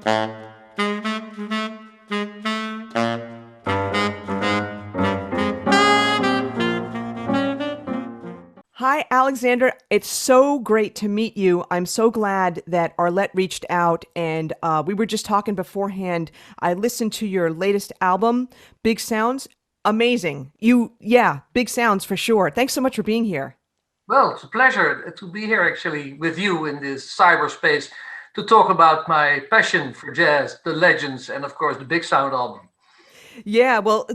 Hi, Alexander. It's so great to meet you. I'm so glad that Arlette reached out and we were just talking beforehand. I listened to your latest album, Big Sounds. Amazing. Yeah, Big Sounds for sure. Thanks so much for being here. Well, it's a pleasure to be here actually with you in this cyberspace to talk about my passion for jazz, the legends, and of course the Big Sound album. Yeah, well,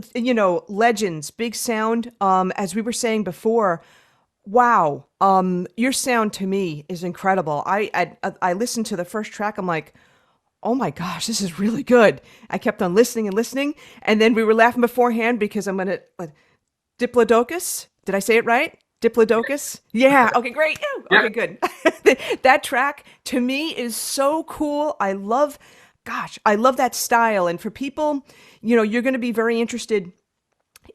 legends, Big Sound. As we were saying before, wow. Your sound to me is incredible. I listened to the first track. I'm like, oh my gosh, this is really good. I kept on listening and listening, and then we were laughing beforehand because I'm gonna Diplodocus. Did I say it right? Diplodocus? Yeah. Okay, great. Yeah. Okay, good. That track to me is so cool. I love that style. And for people, you're going to be very interested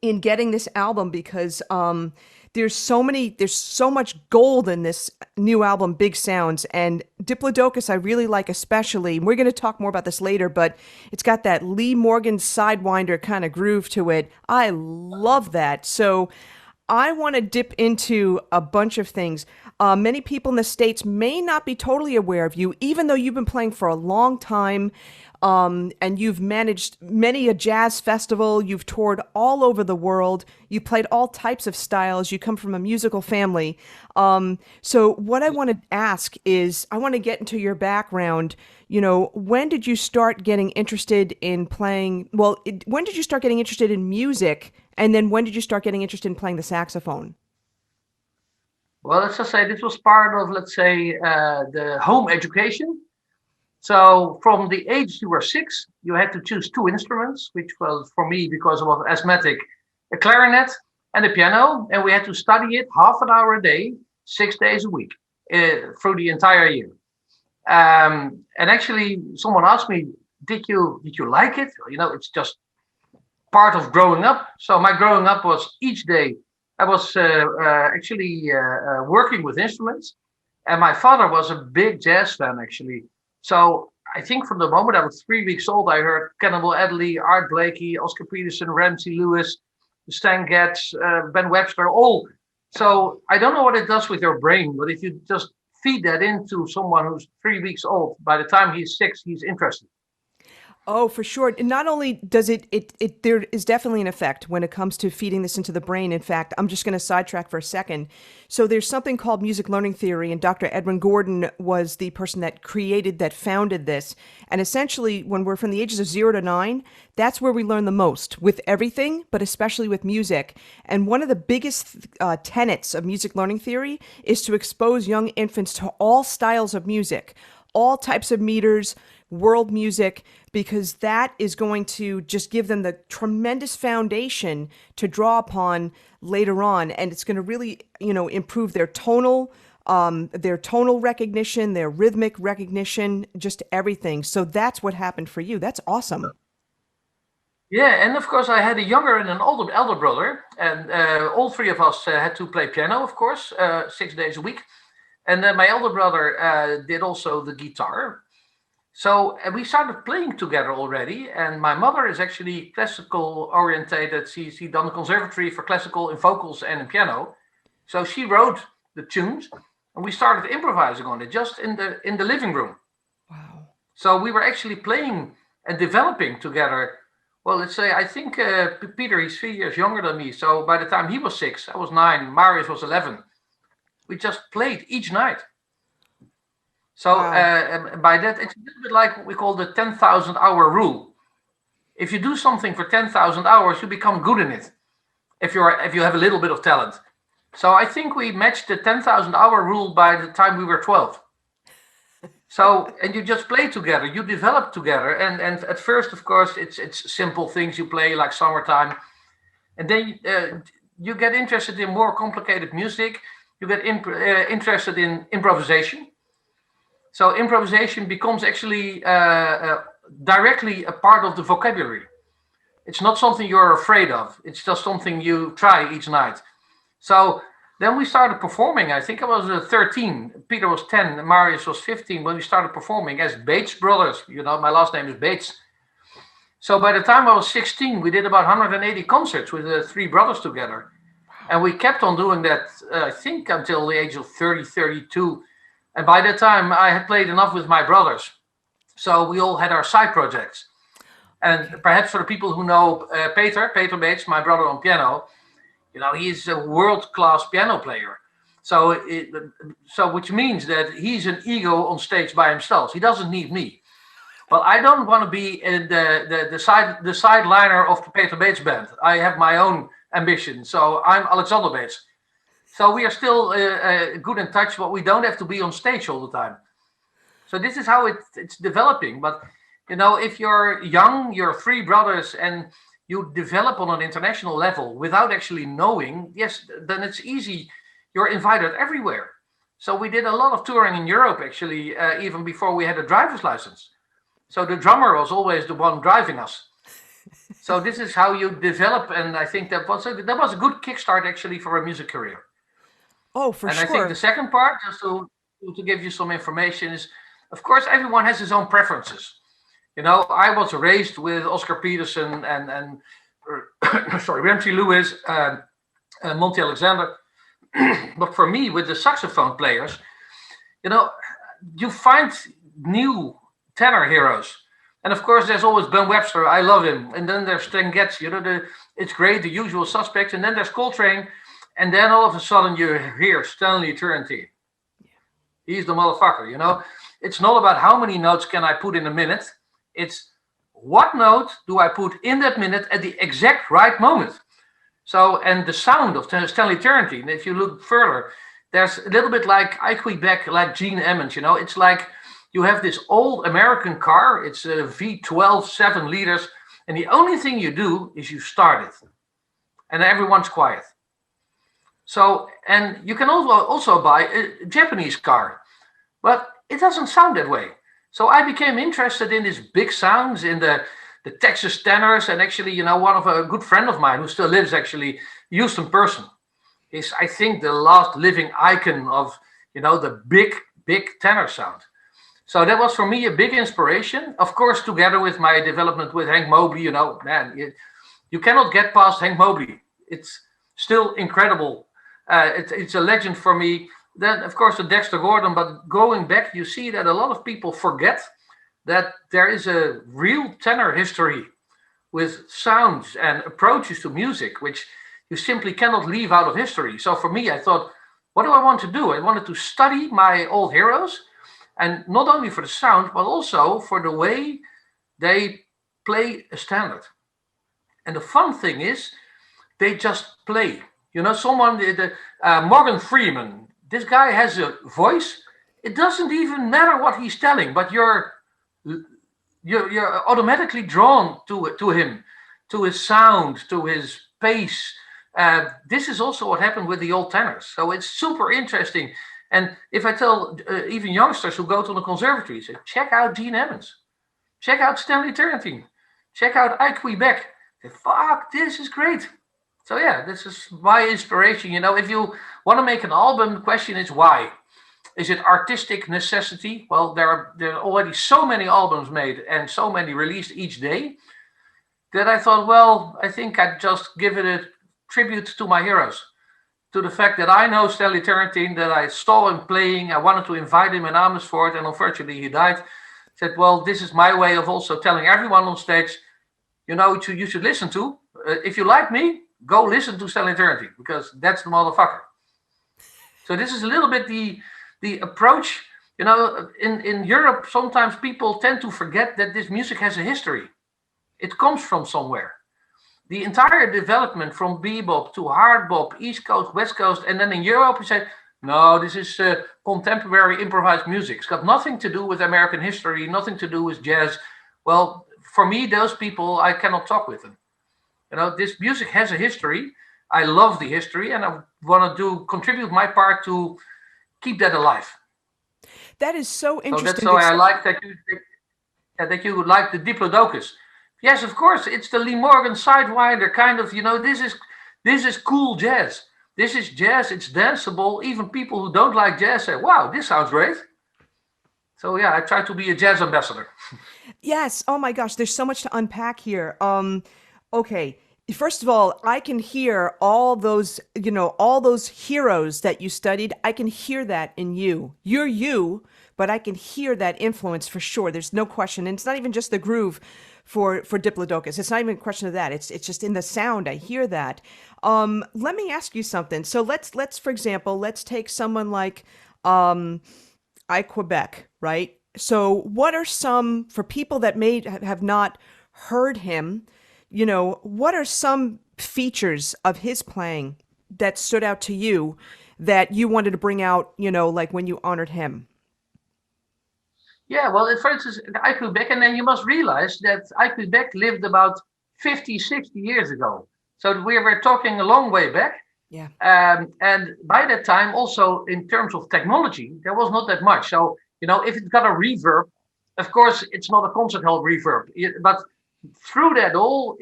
in getting this album because there's so much gold in this new album, Big Sounds. And Diplodocus I really like especially. We're going to talk more about this later, but it's got that Lee Morgan Sidewinder kind of groove to it. I love that. So I want to dip into a bunch of things. Many people in the States may not be totally aware of you, even though you've been playing for a long time, and you've managed many a jazz festival. You've toured all over the world. You played all types of styles. You come from a musical family. So what I want to ask is, I want to get into your background. When did you start getting interested in playing? Well, when did you start getting interested in music? And then when did you start getting interested in playing the saxophone? Well, let's just say this was part of, let's say, the home education. So from the age you were 6, you had to choose two instruments, which was for me, because I was asthmatic, a clarinet and a piano. And we had to study it half an hour a day, 6 days a week, through the entire year. And actually, someone asked me, did you like it? It's just part of growing up. So my growing up was each day I was actually working with instruments, and my father was a big jazz fan actually. So I think from the moment I was 3 weeks old, I heard Cannibal Adderley, Art Blakey, Oscar Peterson, Ramsey Lewis, Stan Getz, Ben Webster, all. So I don't know what it does with your brain, but if you just feed that into someone who's 3 weeks old, by the time he's 6, he's interested. Oh, for sure. And not only does there is definitely an effect when it comes to feeding this into the brain. In fact, I'm just going to sidetrack for a second. So there's something called music learning theory, and Dr. Edwin Gordon was the person that founded this. And essentially, when we're from the ages of 0 to 9, that's where we learn the most with everything, but especially with music. And one of the biggest tenets of music learning theory is to expose young infants to all styles of music, all types of meters, world music, because that is going to just give them the tremendous foundation to draw upon later on. And it's going to really, improve their tonal recognition, their rhythmic recognition, just everything. So that's what happened for you. That's awesome. Yeah, and of course I had a younger and an older elder brother, and all three of us had to play piano, of course, 6 days a week. And then my elder brother did also the guitar. So we started playing together already, and my mother is actually classical orientated. She done the conservatory for classical in vocals and in piano. So she wrote the tunes, and we started improvising on it just in the living room. Wow. So we were actually playing and developing together. Well, let's say I think Peter, he's 3 years younger than me. So by the time he was 6, I was 9, Marius was 11. We just played each night. So Wow. by that, it's a little bit like what we call the 10,000 hour rule. If you do something for 10,000 hours, you become good in it. If you have a little bit of talent. So I think we matched the 10,000 hour rule by the time we were 12. So, and you just play together, you develop together. And at first, of course, it's simple things you play like summertime. And then you get interested in more complicated music. You get interested in improvisation. So improvisation becomes actually directly a part of the vocabulary. It's not something you're afraid of. It's just something you try each night. So Then we started performing. I think I was 13. Peter was 10. And Marius was 15 when we started performing as Beets brothers. You know, my last name is Beets. So by the time I was 16, we did about 180 concerts with the three brothers together. And we kept on doing that, I think, until the age of 30, 32. And by that time, I had played enough with my brothers. So we all had our side projects. And perhaps for the people who know Peter Beets, my brother on piano, you know, he's a world-class piano player. So, which means that he's an ego on stage by himself. He doesn't need me. Well, I don't want to be in the sideliner of the Peter Beets band. I have my own ambition. So I'm Alexander Beets. So we are still good in touch, but we don't have to be on stage all the time. So this is how it's developing. But, you know, if you're young, you're three brothers, and you develop on an international level without actually knowing, yes, then it's easy. You're invited everywhere. So we did a lot of touring in Europe, actually, even before we had a driver's license. So the drummer was always the one driving us. So this is how you develop, and I think that was a good kickstart actually for a music career. Oh, for sure. And I think the second part, just to give you some information, is, of course, everyone has his own preferences. You know, I was raised with Oscar Peterson and Ramsey Lewis, Monty Alexander. But for me, with the saxophone players, you know, you find new tenor heroes. And of course, there's always Ben Webster. I love him. And then there's Stan Getz. You know, it's great, the usual suspects. And then there's Coltrane. And then all of a sudden you hear Stanley Turrentine. He's the motherfucker, you know. It's not about how many notes can I put in a minute. It's what note do I put in that minute at the exact right moment. So, and the sound of Stanley Turrentine, if you look further, there's a little bit like I Quebec, like Gene Emmons, you know. It's like you have this old American car. It's a V12, 7 liters. And the only thing you do is you start it. And everyone's quiet. So, and you can also buy a Japanese car. But it doesn't sound that way. So I became interested in these big sounds, in the Texas tenors. And actually, you know, one of a good friend of mine who still lives actually, Houston Person, is, I think, the last living icon of, you know, the big tenor sound. So that was for me a big inspiration. Of course, together with my development with Hank Mobley, you know, man, you cannot get past Hank Mobley. It's still incredible. It's a legend for me. Then, of course, the Dexter Gordon. But going back, you see that a lot of people forget that there is a real tenor history with sounds and approaches to music, which you simply cannot leave out of history. So for me, I thought, what do I want to do? I wanted to study my old heroes, and not only for the sound, but also for the way they play a standard. And the fun thing is, they just play. You know, Morgan Freeman, this guy has a voice. It doesn't even matter what he's telling, but you're automatically drawn to him, to his sound, to his pace. This is also what happened with the old tenors. So it's super interesting. And if I tell even youngsters who go to the conservatory, say, check out Gene Emmons, check out Stanley Turrentine, check out I Quebec. Say, fuck, this is great. So yeah, this is my inspiration. You know, if you want to make an album, the question is why? Is it artistic necessity? Well, there are already so many albums made and so many released each day that I thought, well, I think I'd just give it a tribute to my heroes. To the fact that I know Stanley Turrentine, that I saw him playing. I wanted to invite him in Amersfoort, and unfortunately he died. Said, well, this is my way of also telling everyone on stage, you know, you should listen to. If you like me, go listen to Stanley Turrentine, because that's the motherfucker. So this is a little bit the approach. You know, in Europe, sometimes people tend to forget that this music has a history. It comes from somewhere. The entire development from bebop to hard bop, East Coast, West Coast, and then in Europe, you say, no, this is contemporary improvised music. It's got nothing to do with American history, nothing to do with jazz. Well, for me, those people, I cannot talk with them. You know, this music has a history. I love the history, and I want to contribute my part to keep that alive. That is so interesting. So that's why I like that you would like the Diplodocus. Yes, of course, it's the Lee Morgan Sidewinder kind of, you know, this is cool jazz. this is jazz, it's danceable. Even people who don't like jazz say, wow, this sounds great. So yeah, I try to be a jazz ambassador. Yes. Oh my gosh, there's so much to unpack here. Okay. First of all, I can hear all those, all those heroes that you studied. I can hear that in you. You're you, but I can hear that influence for sure. There's no question. And it's not even just the groove for Diplodocus. It's not even a question of that. It's just in the sound. I hear that. Let me ask you something. So let's for example, let's take someone like I Quebec, right? So, what are some, for people that may have not heard him, what are some features of his playing that stood out to you that you wanted to bring out, like when you honored him? Yeah, well, for instance, I Quebec, and then you must realize that I Quebec lived about 50, 60 years ago. So we were talking a long way back. Yeah. And by that time, also in terms of technology, there was not that much. So, if it's got a reverb, of course, it's not a concert hall reverb. But through that all,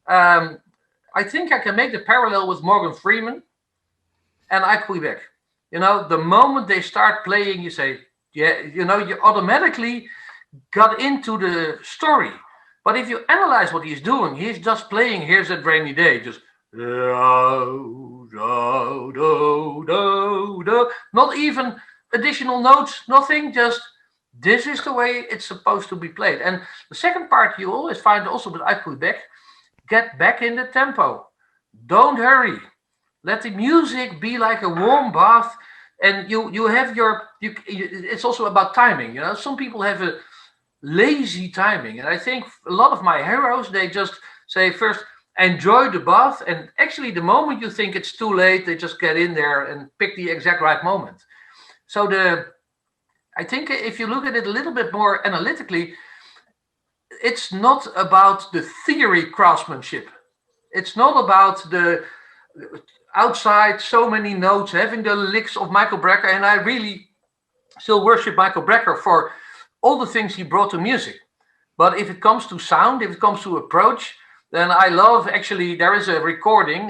I think I can make the parallel with Morgan Freeman and I Quebec. The moment they start playing, you say, yeah, you automatically got into the story. But if you analyze what he's doing, he's just playing Here's That Rainy Day, just not even additional notes, nothing, just this is the way it's supposed to be played. And the second part you always find also with I Quebec, get back in the tempo. Don't hurry. Let the music be like a warm bath. And you have it's also about timing. Some people have a lazy timing. And I think a lot of my heroes, they just say first, enjoy the bath. And actually, the moment you think it's too late, they just get in there and pick the exact right moment. So I think if you look at it a little bit more analytically, it's not about the theory craftsmanship. It's not about the outside so many notes, having the licks of Michael Brecker. And I really still worship Michael Brecker for all the things he brought to music. But if it comes to sound, if it comes to approach, then I love, actually, there is a recording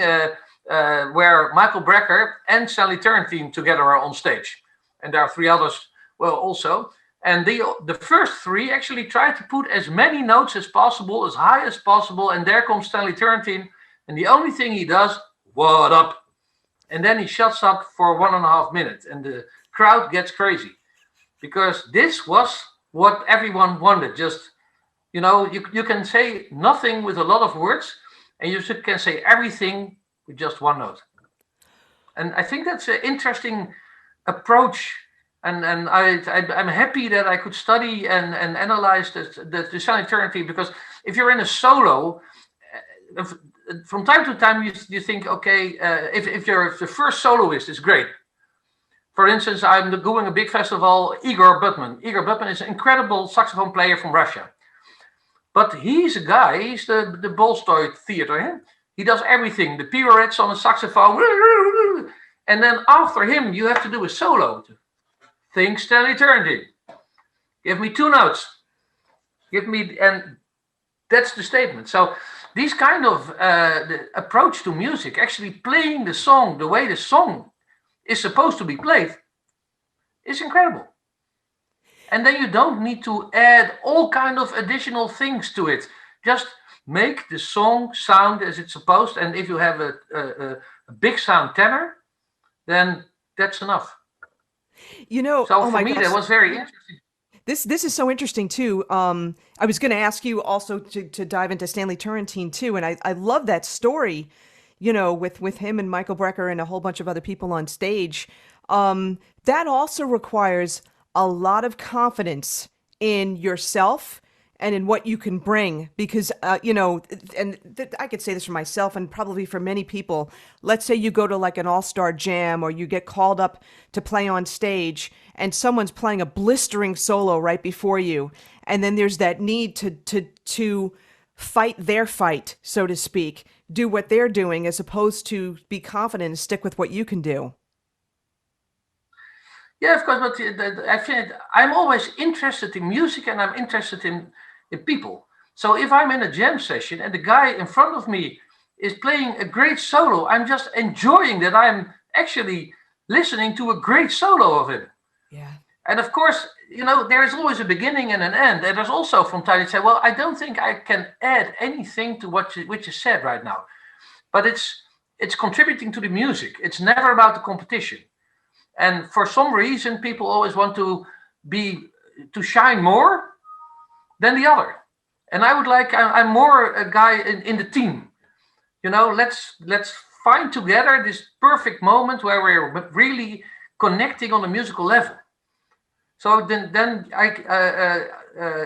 where Michael Brecker and Stanley Turrentine together are on stage. And there are three others, well, also. And the first three actually try to put as many notes as possible, as high as possible. And there comes Stanley Turrentine. And the only thing he does, what up? And then he shuts up for 1.5 minutes. And the crowd gets crazy. Because this was what everyone wanted. Just, you can say nothing with a lot of words. And you can say everything with just one note. And I think that's an interesting approach, and I'm happy that I could study and analyze the Stanley Turrentine, because if you're in a solo, from time to time you think, okay, if the first soloist is great. For instance, I'm doing a big festival, Igor Butman. Igor Butman is an incredible saxophone player from Russia, but he's a guy. He's the Bolstoy Theater. Eh? He does everything. The pirouettes on the saxophone. And then after him, you have to do a solo. Think Stanley Turrentine. Give me 2 notes. And that's the statement. So these kind of the approach to music, actually playing the song the way the song is supposed to be played, is incredible. And then you don't need to add all kind of additional things to it. Just make the song sound as it's supposed. And if you have a big sound tenor, then that's enough. So oh for my me, gosh, that was very interesting. this is so interesting too. I was going to ask you also to dive into Stanley Turrentine too, and I love that story, with him and Michael Brecker and a whole bunch of other people on stage. That also requires a lot of confidence in yourself and in what you can bring, because I could say this for myself and probably for many people. Let's say you go to like an all-star jam, or you get called up to play on stage and someone's playing a blistering solo right before you, and then there's that need to fight their fight, so to speak, do what they're doing, as opposed to be confident and stick with what you can do. Yeah, of course, but I think I'm always interested in music, and I'm interested in people. So if I'm in a jam session and the guy in front of me is playing a great solo. I'm just enjoying that I'm actually listening to a great solo of him. Yeah. And of course, there is always a beginning and an end. And there's also from time to say, well, I don't think I can add anything to which is said right now. But it's contributing to the music. It's never about the competition. And for some reason, people always want to shine more than the other. And I'm more a guy in the team. Let's find together this perfect moment where we're really connecting on a musical level. So then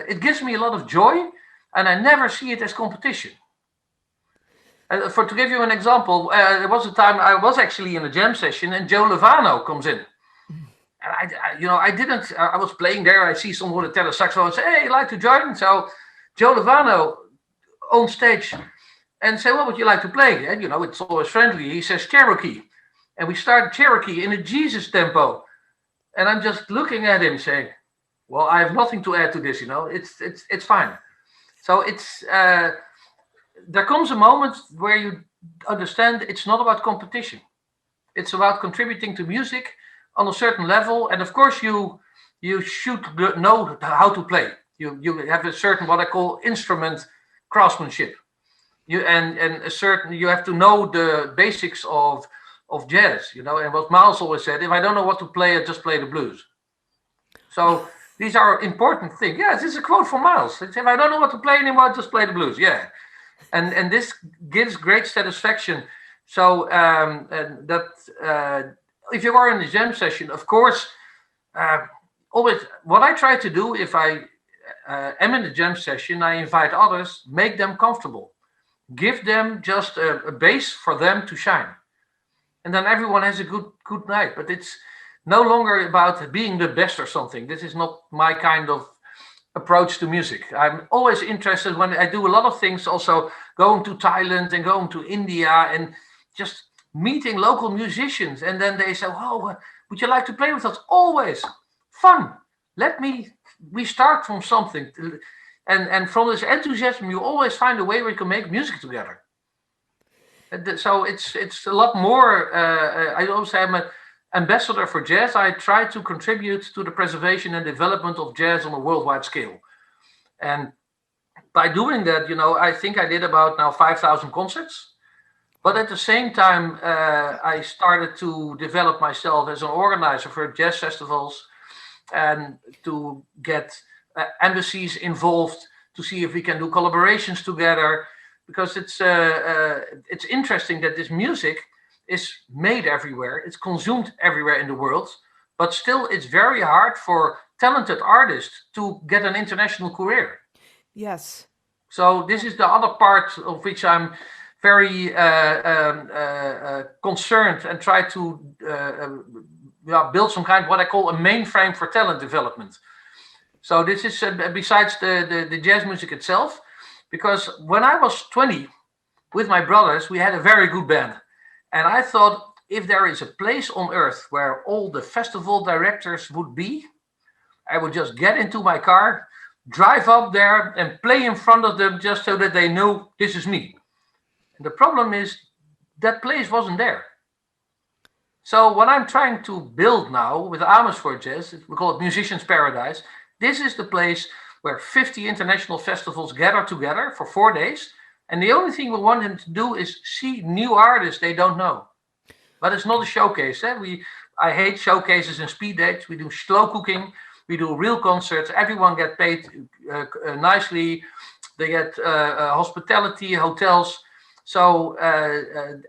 it gives me a lot of joy, and I never see it as competition. To give you an example, there was a time I was actually in a jam session, and Joe Lovano comes in, and I was playing there. I see someone with a tenor saxophone and say, "Hey, you'd like to join?" So Joe Lovano on stage and say, "What would you like to play?" And it's always friendly. He says Cherokee, and we start Cherokee in a Jesus tempo. And I'm just looking at him saying, well, I have nothing to add to this, it's fine. So there comes a moment where you understand it's not about competition. It's about contributing to music on a certain level. And of course, you should know how to play. You have a certain, what I call instrument craftsmanship. You have to know the basics of jazz, and what Miles always said, if I don't know what to play, I just play the blues. So these are important things. Yeah, this is a quote from Miles. If I don't know what to play anymore, I just play the blues. Yeah. And this gives great satisfaction. So if you are in the jam session, of course, always what I try to do if I am in the jam session, I invite others, make them comfortable. Give them just a base for them to shine. And then everyone has a good night. But it's no longer about being the best or something. This is not my kind of approach to music. I'm always interested when I do a lot of things, also going to Thailand and going to India and just meeting local musicians. And then they say, oh, would you like to play with us? Always fun. We start from something. And from this enthusiasm, you always find a way where you can make music together. So it's a lot more. I also am an ambassador for jazz. I try to contribute to the preservation and development of jazz on a worldwide scale. And by doing that, I think I did about now 5,000 concerts. But at the same time, I started to develop myself as an organizer for jazz festivals and to get embassies involved to see if we can do collaborations together. Because it's interesting that this music is made everywhere, it's consumed everywhere in the world, but still it's very hard for talented artists to get an international career. Yes. So this is the other part of which I'm very concerned and try to build some kind of what I call a mainframe for talent development. So this is besides the jazz music itself. Because when I was 20, with my brothers, we had a very good band. And I thought, if there is a place on earth where all the festival directors would be, I would just get into my car, drive up there and play in front of them just so that they know this is me. And the problem is that place wasn't there. So what I'm trying to build now with Amersfoort Jazz, we call it Musicians Paradise. This is the place where 50 international festivals gather together for 4 days. And the only thing we want them to do is see new artists they don't know. But it's not a showcase. I hate showcases and speed dates. We do slow cooking. We do real concerts. Everyone gets paid nicely. They get hospitality, hotels. So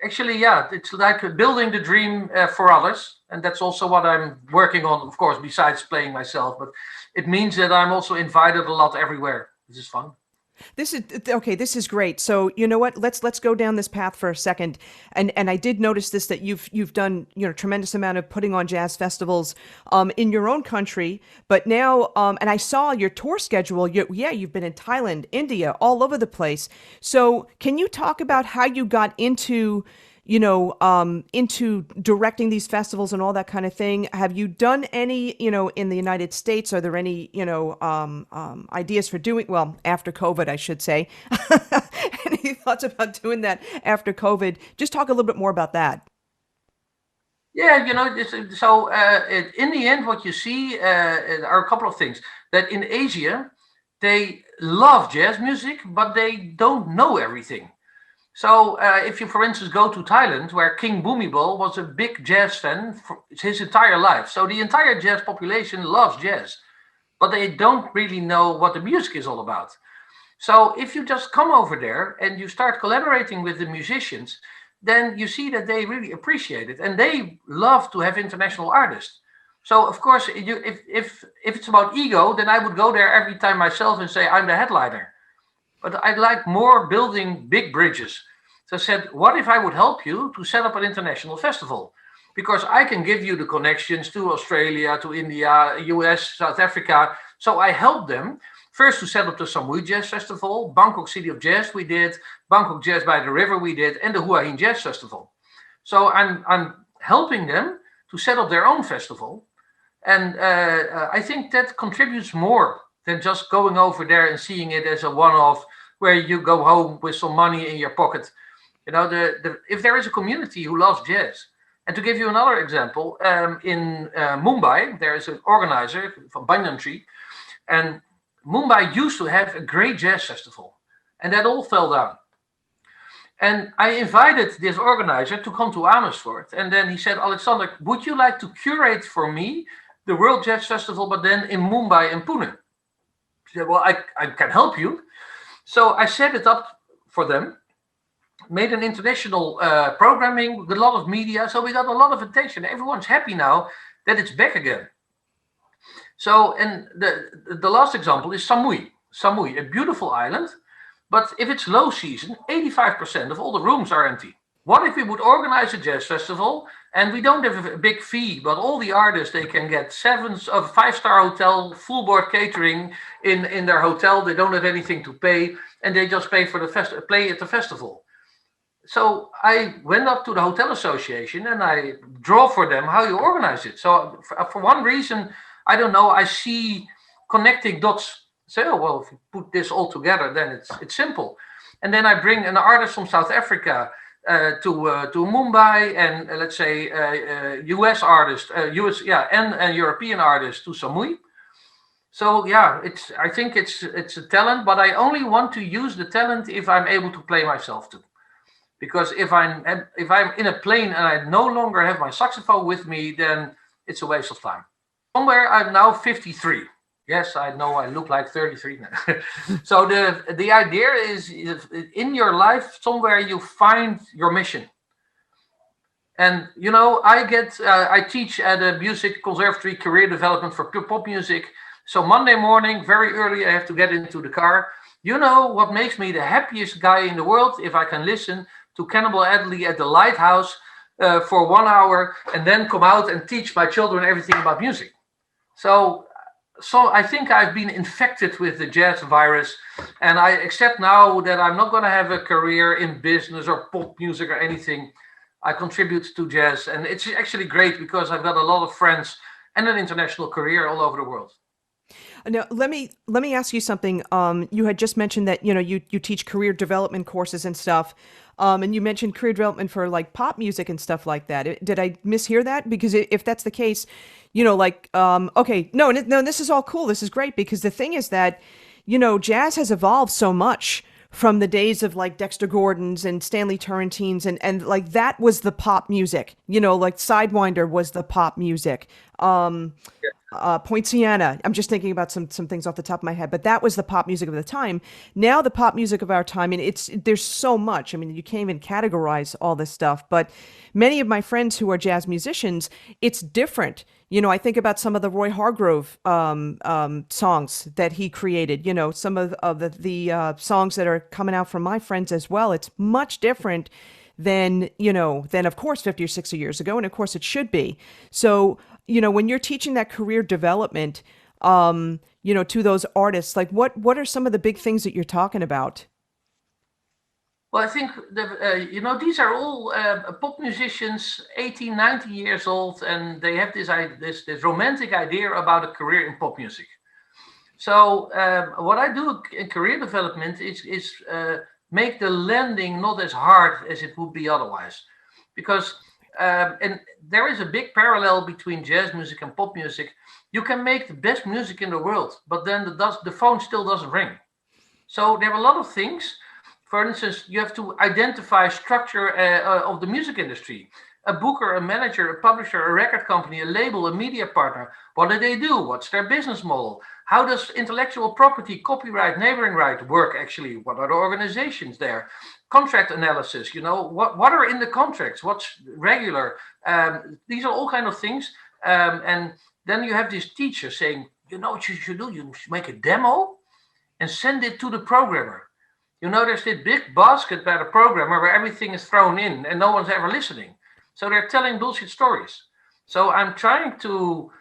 actually, yeah, it's like building the dream for others. And that's also what I'm working on, of course, besides playing myself. But it means that I'm also invited a lot everywhere. This is fun. This is okay. This is great. So you know what? Let's go down this path for a second. And I did notice this, that you've done tremendous amount of putting on jazz festivals in your own country. But now and I saw your tour schedule. You've been in Thailand, India, all over the place. So can you talk about how you got into into directing these festivals and all that kind of thing? Have you done any, in the United States? Are there any, ideas for doing, well, after COVID, I should say, any thoughts about doing that after COVID? Just talk a little bit more about that. Yeah, so in the end, what you see are a couple of things. That in Asia, they love jazz music, but they don't know everything. So if you, for instance, go to Thailand, where King Bhumibol was a big jazz fan for his entire life. So the entire jazz population loves jazz, but they don't really know what the music is all about. So if you just come over there and you start collaborating with the musicians, then you see that they really appreciate it and they love to have international artists. So of course, if it's about ego, then I would go there every time myself and say I'm the headliner. But I'd like more building big bridges. So I said, what if I would help you to set up an international festival? Because I can give you the connections to Australia, to India, US, South Africa. So I helped them first to set up the Samui Jazz Festival, Bangkok City of Jazz we did, Bangkok Jazz by the River we did, and the Hua Hin Jazz Festival. So I'm helping them to set up their own festival. And I think that contributes more than just going over there and seeing it as a one-off where you go home with some money in your pocket. If there is a community who loves jazz, and to give you another example, in Mumbai, there is an organizer from Banyan Tree, and Mumbai used to have a great jazz festival, and that all fell down. And I invited this organizer to come to Amersfoort, and then he said, Alexander, would you like to curate for me the World Jazz Festival, but then in Mumbai and Pune? He said, well, I can help you. So I set it up for them, made an international programming with a lot of media. So we got a lot of attention. Everyone's happy now that it's back again. So, and the last example is Samui. Samui, a beautiful island. But if it's low season, 85% of all the rooms are empty. What if we would organize a jazz festival and we don't have a big fee, but all the artists, they can get five-star hotel, full board catering in their hotel. They don't have anything to pay and they just pay for the play at the festival. So I went up to the hotel association and I draw for them how you organize it. So for one reason, I don't know, I see connecting dots. Say, oh, well, if you put this all together, then it's simple. And then I bring an artist from South Africa to Mumbai, and let's say US artist, and European artist to Samui. So yeah, I think it's a talent, but I only want to use the talent if I'm able to play myself too. Because if I'm in a plane and I no longer have my saxophone with me, then it's a waste of time. Somewhere I'm now 53. Yes, I know I look like 33 now. So the idea is in your life, somewhere you find your mission. And, I teach at a music conservatory, career development for pop music. So Monday morning, very early, I have to get into the car. You know what makes me the happiest guy in the world? If I can listen to Cannibal Adderley at the Lighthouse for 1 hour and then come out and teach my children everything about music. So I think I've been infected with the jazz virus, and I accept now that I'm not going to have a career in business or pop music or anything. I contribute to jazz, and it's actually great because I've got a lot of friends and an international career all over the world. Now, let me ask you something. You had just mentioned that you teach career development courses and stuff, and you mentioned career development for like pop music and stuff like that. Did I mishear that? Because if that's the case, okay, no, this is all cool. This is great because the thing is that jazz has evolved so much from the days of like Dexter Gordon's and Stanley Turrentine's and like that was the pop music. Like Sidewinder was the pop music. Poinciana. I'm just thinking about some things off the top of my head, but that was the pop music of the time. Now the pop music of our time, and there's so much. I mean, you can't even categorize all this stuff. But many of my friends who are jazz musicians, it's different. I think about some of the Roy Hargrove songs that he created. Some of the songs that are coming out from my friends as well. It's much different than of course 50 or 60 years ago, and of course it should be. So when you're teaching that career development, to those artists, like what are some of the big things that you're talking about? Well, I think these are all pop musicians, 18, 19 years old, and they have this romantic idea about a career in pop music. So what I do in career development is make the landing not as hard as it would be otherwise. Because and there is a big parallel between jazz music and pop music. You can make the best music in the world, but then the phone still doesn't ring. So there are a lot of things. For instance, you have to identify structure of the music industry. A booker, a manager, a publisher, a record company, a label, a media partner. What do they do? What's their business model? How does intellectual property, copyright, neighboring right work actually? What are the organizations there? Contract analysis, what are in the contracts? What's regular? These are all kind of things. And then you have this teacher saying, what you should do? You should make a demo and send it to the programmer. There's this big basket by the programmer where everything is thrown in and no one's ever listening. So they're telling bullshit stories. So I'm trying to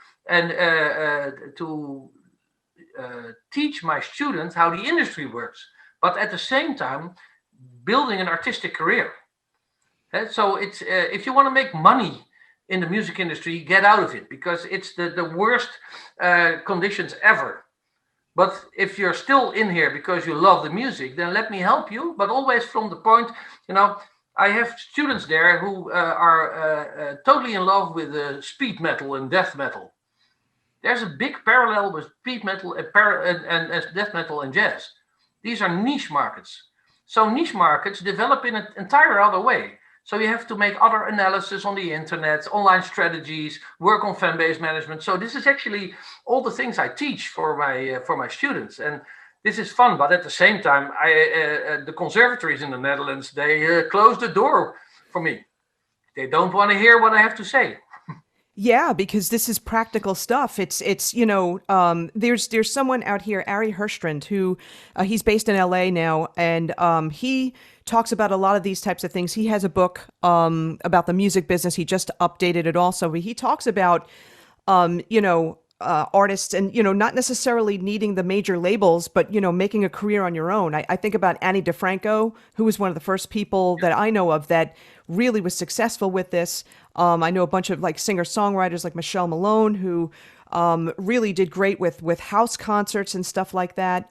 teach my students how the industry works, but at the same time building an artistic career. So it's if you want to make money in the music industry, get out of it, because it's the worst conditions ever. But if you're still in here because you love the music, then let me help you. But always from the point, I have students there who are totally in love with speed metal and death metal. There's a big parallel with speed metal and death metal and jazz. These are niche markets. So niche markets develop in an entire other way. So you have to make other analysis on the internet, online strategies, work on fan base management. So this is actually all the things I teach for my students, and this is fun. But at the same time, the conservatories in the Netherlands, they close the door for me. They don't want to hear what I have to say. Yeah, because this is practical stuff. It's there's someone out here, Ari Herstrand, who he's based in LA now, and he talks about a lot of these types of things. He has a book about the music business. He just updated it also. But he talks about artists and not necessarily needing the major labels, but making a career on your own. I think about Annie DeFranco, who was one of the first people that I know of that really was successful with this. I know a bunch of like singer-songwriters like Michelle Malone who really did great with house concerts and stuff like that.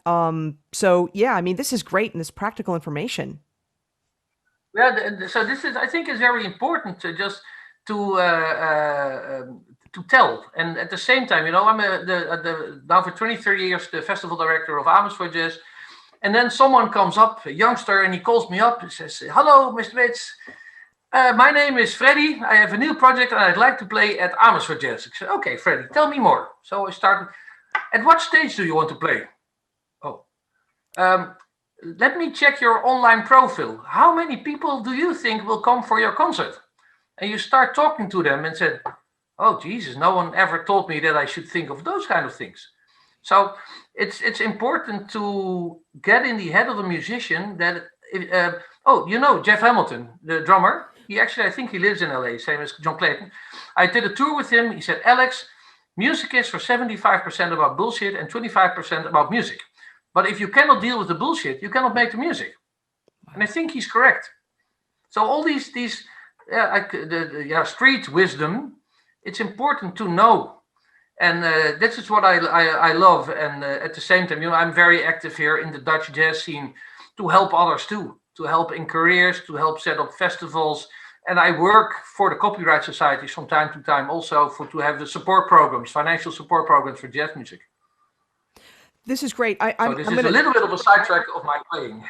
So yeah, I mean, this is great and this practical information. Yeah, so this is, I think, is very important to just to tell, and at the same time, I'm now for 30 years the festival director of Amersfoort Jazz, and then someone comes up, a youngster, and he calls me up and says, "Hello, Mr. Beets. My name is Freddy. I have a new project and I'd like to play at Amersfoort Jazz." I said, "Okay, Freddy, tell me more." So I started, "At what stage do you want to play?" "Oh, let me check your online profile. How many people do you think will come for your concert?" And you start talking to them and said, "Oh, Jesus, no one ever told me that I should think of those kind of things." So it's important to get in the head of a musician that, Jeff Hamilton, the drummer. He actually, I think he lives in LA, same as John Clayton. I did a tour with him. He said, "Alex, music is for 75% about bullshit and 25% about music. But if you cannot deal with the bullshit, you cannot make the music." And I think he's correct. So all these street wisdom, it's important to know. And this is what I love. And at the same time, I'm very active here in the Dutch jazz scene to help others too, to help in careers, to help set up festivals. And I work for the copyright societies from time to time also to have the support programs, financial support programs for jazz music. This is great. So this is a little bit of a sidetrack of my playing.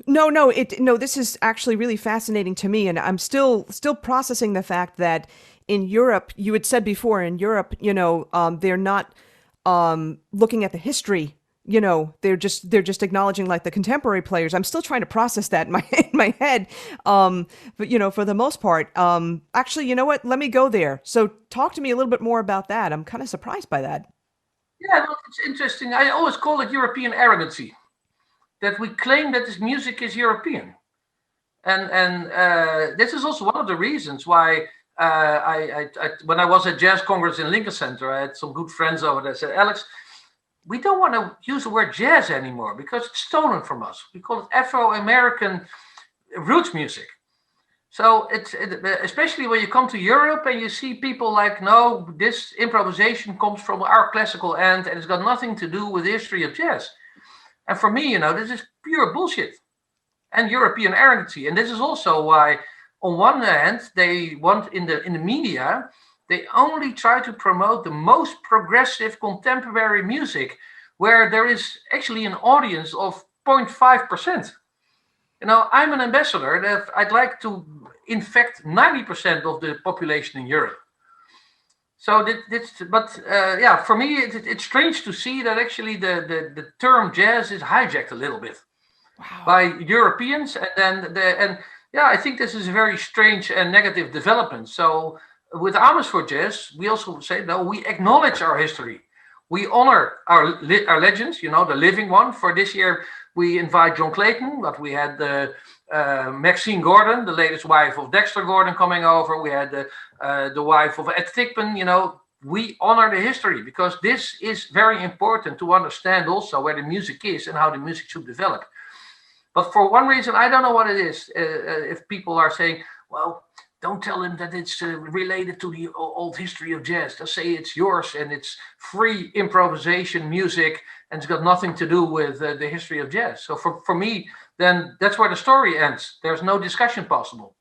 No, this is actually really fascinating to me, and I'm still processing the fact that in Europe, you had said before, in Europe, they're not looking at the history. They're just acknowledging like the contemporary players. I'm still trying to process that in my head. But for the most part, actually, you know what? Let me go there. So talk to me a little bit more about that. I'm kind of surprised by that. Yeah, no, it's interesting. I always call it European arrogancy, that we claim that this music is European. And this is also one of the reasons why when I was at Jazz Congress in Lincoln Center, I had some good friends over there. Said, "Alex, we don't want to use the word jazz anymore because it's stolen from us. We call it Afro-American roots music." So especially when you come to Europe and you see people like, "No, this improvisation comes from our classical end and it's got nothing to do with the history of jazz." And for me, this is pure bullshit. and European arrogance. And this is also why, on one hand, they want in the media, they only try to promote the most progressive contemporary music, where there is actually an audience of 0.5%. I'm an ambassador that I'd like to infect 90% of the population in Europe. So yeah, for me, it's strange to see that actually the term jazz is hijacked a little bit by Europeans, and yeah, I think this is a very strange and negative development. So with Amersfoort Jazz, we also say no, we acknowledge our history, we honor our legends, the living one. For this year, we invite John Clayton, but we had Maxine Gordon, the latest wife of Dexter Gordon, coming over. We had the wife of Ed Thigpen. We honor the history because this is very important to understand also where the music is and how the music should develop. But for one reason, I don't know what it is. If people are saying, well, don't tell them that it's related to the old history of jazz. Just say it's yours and it's free improvisation music and it's got nothing to do with the history of jazz. So for me, then that's where the story ends. There's no discussion possible.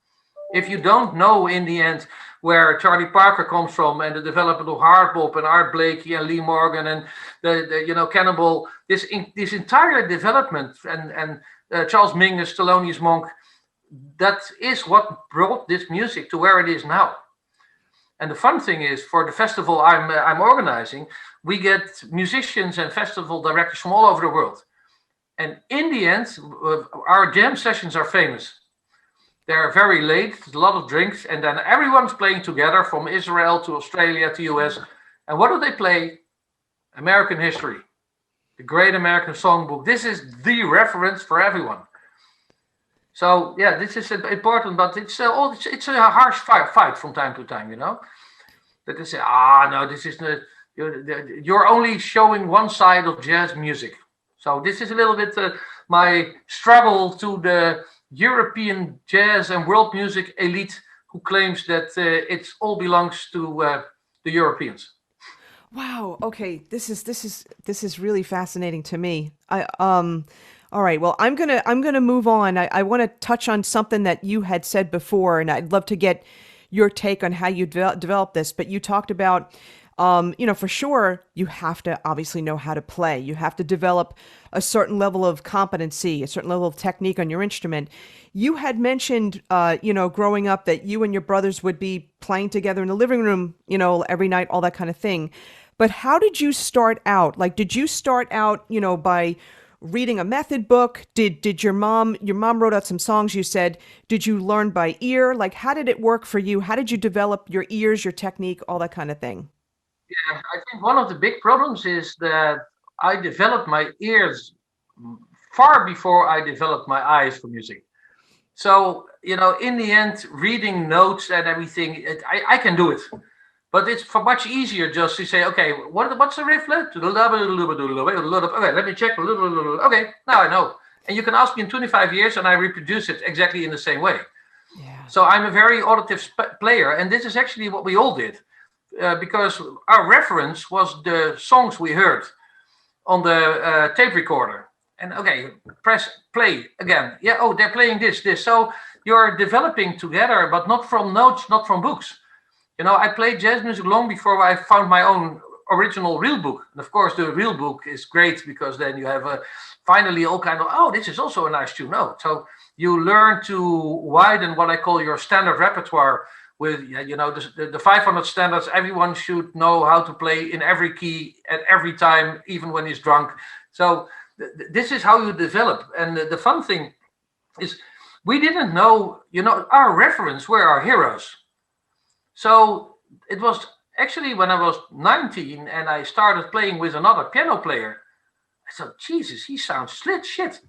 If you don't know in the end where Charlie Parker comes from and the development of hard bop and Art Blakey and Lee Morgan and the Cannonball, this entire development and Charles Mingus, Thelonious Monk, that is what brought this music to where it is now. And the fun thing is, for the festival I'm organizing, we get musicians and festival directors from all over the world. And in the end, our jam sessions are famous. They're very late, a lot of drinks, and then everyone's playing together from Israel to Australia to US. And what do they play? American history, the Great American Songbook. This is the reference for everyone. So yeah, this is important, but it's a harsh fight from time to time, that they say, no, this is you're only showing one side of jazz music. So this is a little bit my struggle to the European jazz and world music elite who claims that it all belongs to the Europeans. Wow. Okay. This is really fascinating to me. All right. Well, I'm gonna move on. I want to touch on something that you had said before, and I'd love to get your take on how you develop this. But you talked about, for sure, you have to obviously know how to play. You have to develop a certain level of competency, a certain level of technique on your instrument. You had mentioned, growing up that you and your brothers would be playing together in the living room, every night, all that kind of thing. But how did you start out? Like, did you start out, by reading a method book? Did your mom wrote out some songs, you said? Did you learn by ear? Like, how did it work for you? How did you develop your ears, your technique, all that kind of thing? Yeah, I think one of the big problems is that I developed my ears far before I developed my eyes for music. So, in the end, reading notes and everything, I can do it. But it's much easier just to say, okay, what's the riff? Okay, let me check. Okay, now I know. And you can ask me in 25 years and I reproduce it exactly in the same way. Yeah. So I'm a very auditive player. And this is actually what we all did. Because our reference was the songs we heard on the tape recorder. And okay, press play again. Yeah, oh, they're playing this. So you're developing together, but not from notes, not from books. I played jazz music long before I found my own original real book. And of course, the real book is great because then you have finally all kind of, this is also a nice tune. No, so you learn to widen what I call your standard repertoire with, the 500 standards. Everyone should know how to play in every key at every time, even when he's drunk. So this is how you develop. And the fun thing is we didn't know, our reference were our heroes. So it was actually when I was 19 and I started playing with another piano player, I thought, Jesus, he sounds shit.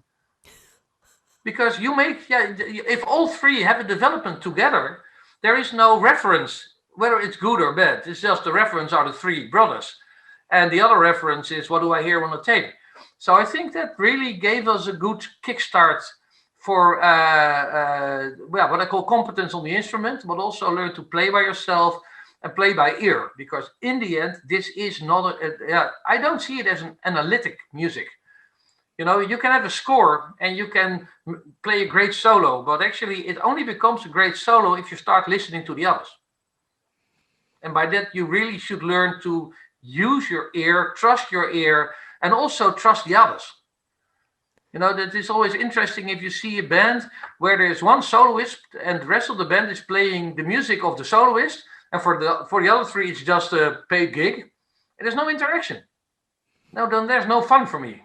Because if all three have a development together, there is no reference, whether it's good or bad. It's just the reference are the three brothers. And the other reference is, what do I hear on the tape? So I think that really gave us a good kickstart for what I call competence on the instrument, but also learn to play by yourself and play by ear. Because in the end, this is not I don't see it as an analytic music. You can have a score and you can play a great solo, but actually it only becomes a great solo if you start listening to the others. And by that, you really should learn to use your ear, trust your ear, and also trust the others. That is always interesting if you see a band where there's one soloist and the rest of the band is playing the music of the soloist, and for the other three, it's just a paid gig. And there's no interaction. No, then there's no fun for me.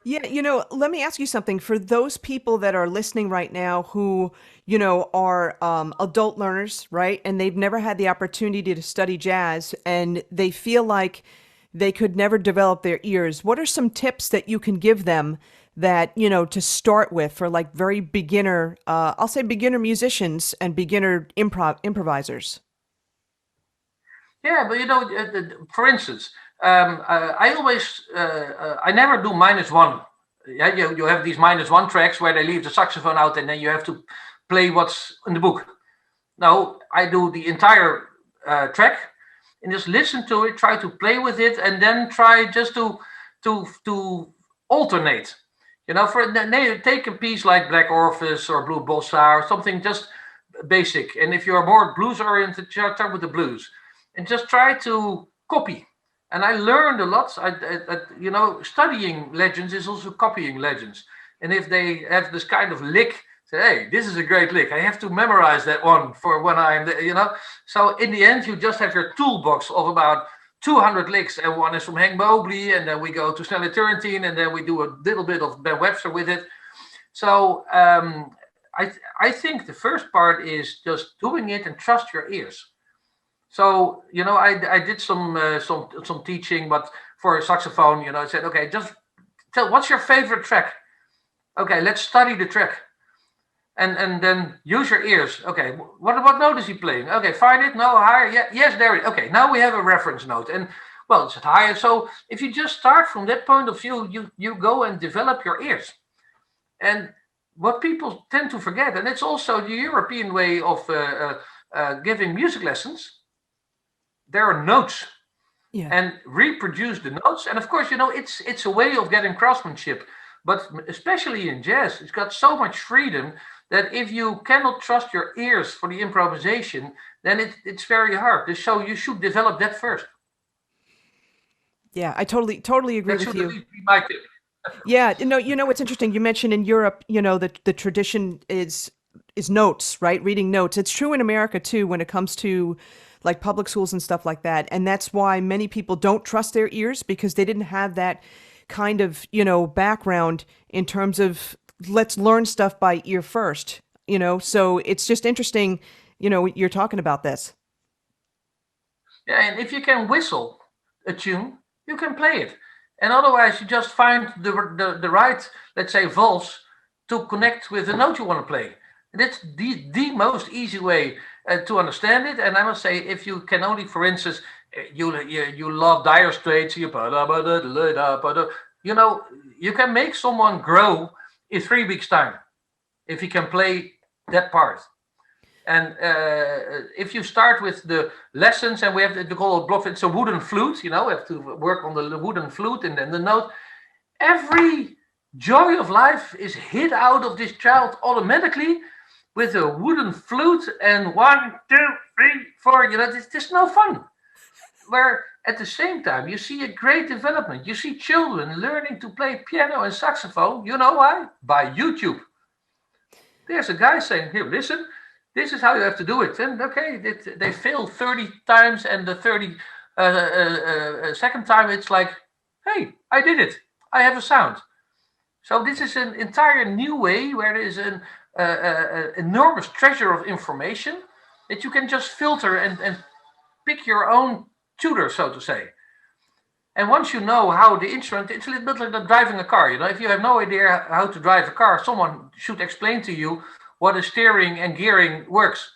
Yeah, let me ask you something. For those people that are listening right now who, are adult learners, right? And they've never had the opportunity to study jazz and they feel like they could never develop their ears. What are some tips that you can give them that, to start with for like very beginner, I'll say beginner musicians and beginner improvisers? Yeah, but for instance, I never do -1. Yeah, you have these -1 tracks where they leave the saxophone out and then you have to play what's in the book. No, I do the entire track and just listen to it, try to play with it, and then try just to alternate. Take a piece like Black Orpheus or Blue Bossa or something just basic. And if you're more blues oriented, start with the blues and just try to copy. And I learned a lot. Studying legends is also copying legends. And if they have this kind of lick, say, hey, this is a great lick. I have to memorize that one for when I'm. So in the end, you just have your toolbox of about 200 licks, and one is from Hank Mobley, and then we go to Stanley Turrentine, and then we do a little bit of Ben Webster with it. So I think the first part is just doing it and trust your ears. So I did some teaching, but for a saxophone, I said, okay, just tell what's your favorite track. Okay, let's study the track, and then use your ears. Okay, what note is he playing? Okay, find it. No, higher. Yeah, yes, there it is. Okay, now we have a reference note, and well, it's higher. So if you just start from that point of view, you go and develop your ears. And what people tend to forget, and it's also the European way of giving music lessons. There are notes, Yeah. and reproduce the notes. And of course, it's a way of getting craftsmanship. But especially in jazz, it's got so much freedom that if you cannot trust your ears for the improvisation, then it's very hard. So you should develop that first. Yeah, I totally agree That with should you. at least be my tip. Yeah, what's interesting. You mentioned in Europe, the tradition is notes, right? Reading notes. It's true in America too when it comes to like public schools and stuff like that. And that's why many people don't trust their ears because they didn't have that kind of, background in terms of let's learn stuff by ear first, So it's just interesting, you're talking about this. Yeah, and if you can whistle a tune, you can play it. And otherwise, you just find the right, let's say, valves to connect with the note you want to play. And that's the most easy way to understand it. And I must say, if you can only, for instance, you love Dire Straits, you can make someone grow in 3 weeks' time if you can play that part. And if you start with the lessons, and we have to call it bluff, it's a wooden flute, we have to work on the wooden flute and then the note. Every joy of life is hit out of this child automatically with a wooden flute and 1, 2, 3, 4. There's no fun. Where at the same time you see a great development. You see children learning to play piano and saxophone. You know why? By YouTube. There's a guy saying, here, listen, this is how you have to do it. And okay, they fail 30 times, and the 32nd time it's like, hey, I did it. I have a sound. So this is an entire new way where there is an enormous treasure of information that you can just filter and pick your own tutor, so to say. And once you know how the instrument, it's a little bit like driving a car. If you have no idea how to drive a car, someone should explain to you what a steering and gearing works.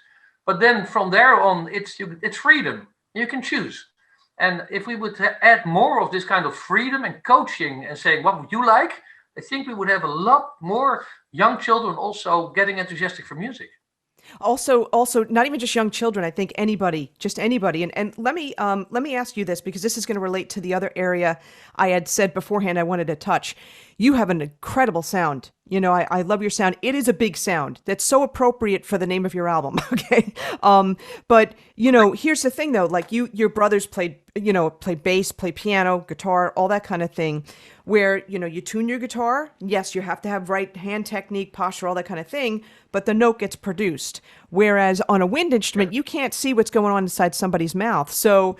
But then from there on, it's freedom. You can choose. And if we would add more of this kind of freedom and coaching and saying, what would you like? I think we would have a lot more young children also getting enthusiastic for music. Also, not even just young children. I think anybody, just anybody. And let me ask you this because this is going to relate to the other area I had said beforehand I wanted to touch. You have an incredible sound. I love your sound. It is a big sound. That's so appropriate for the name of your album. Okay. But here's the thing though, like your brothers played, play bass, play piano, guitar, all that kind of thing, where, you tune your guitar. Yes, you have to have right hand technique, posture, all that kind of thing, but the note gets produced. Whereas on a wind instrument, you can't see what's going on inside somebody's mouth. So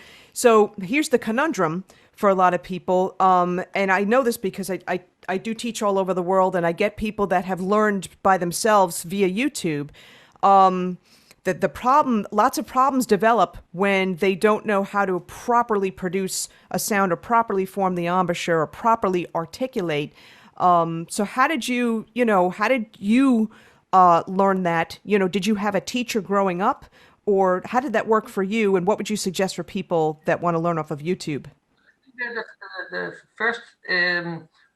here's the conundrum for a lot of people. And I know this because I do teach all over the world, and I get people that have learned by themselves via YouTube. That the problem, lots of problems develop when they don't know how to properly produce a sound or properly form the embouchure or properly articulate. So how did you learn that? Did you have a teacher growing up, or how did that work for you? And what would you suggest for people that want to learn off of YouTube? The first,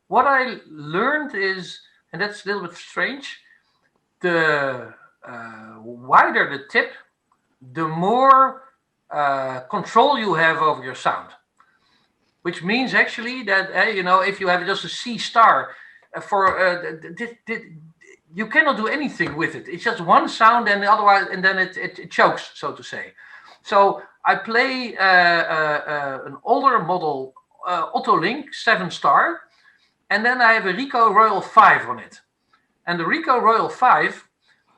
what I learned is, and that's a little bit strange, the wider the tip, the more control you have over your sound. Which means actually that, if you have just a C star, you cannot do anything with it. It's just one sound, and otherwise, and then it chokes, so to say. So I play an older model Otto Link 7-star, and then I have a Rico Royal 5 on it. And the Rico Royal 5,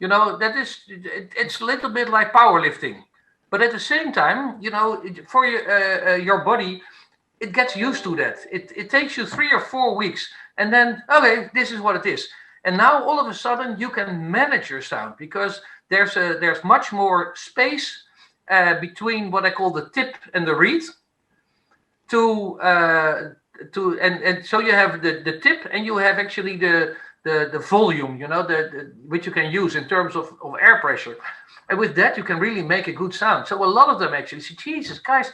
it's a little bit like powerlifting, but at the same time, for your body, it gets used to that. It takes you 3 or 4 weeks, and then okay, this is what it is. And now all of a sudden you can manage your sound because there's much more space between what I call the tip and the reed. And so you have the tip, and you have actually the volume, which you can use in terms of air pressure. And with that, you can really make a good sound. So a lot of them actually say, Jesus, guys,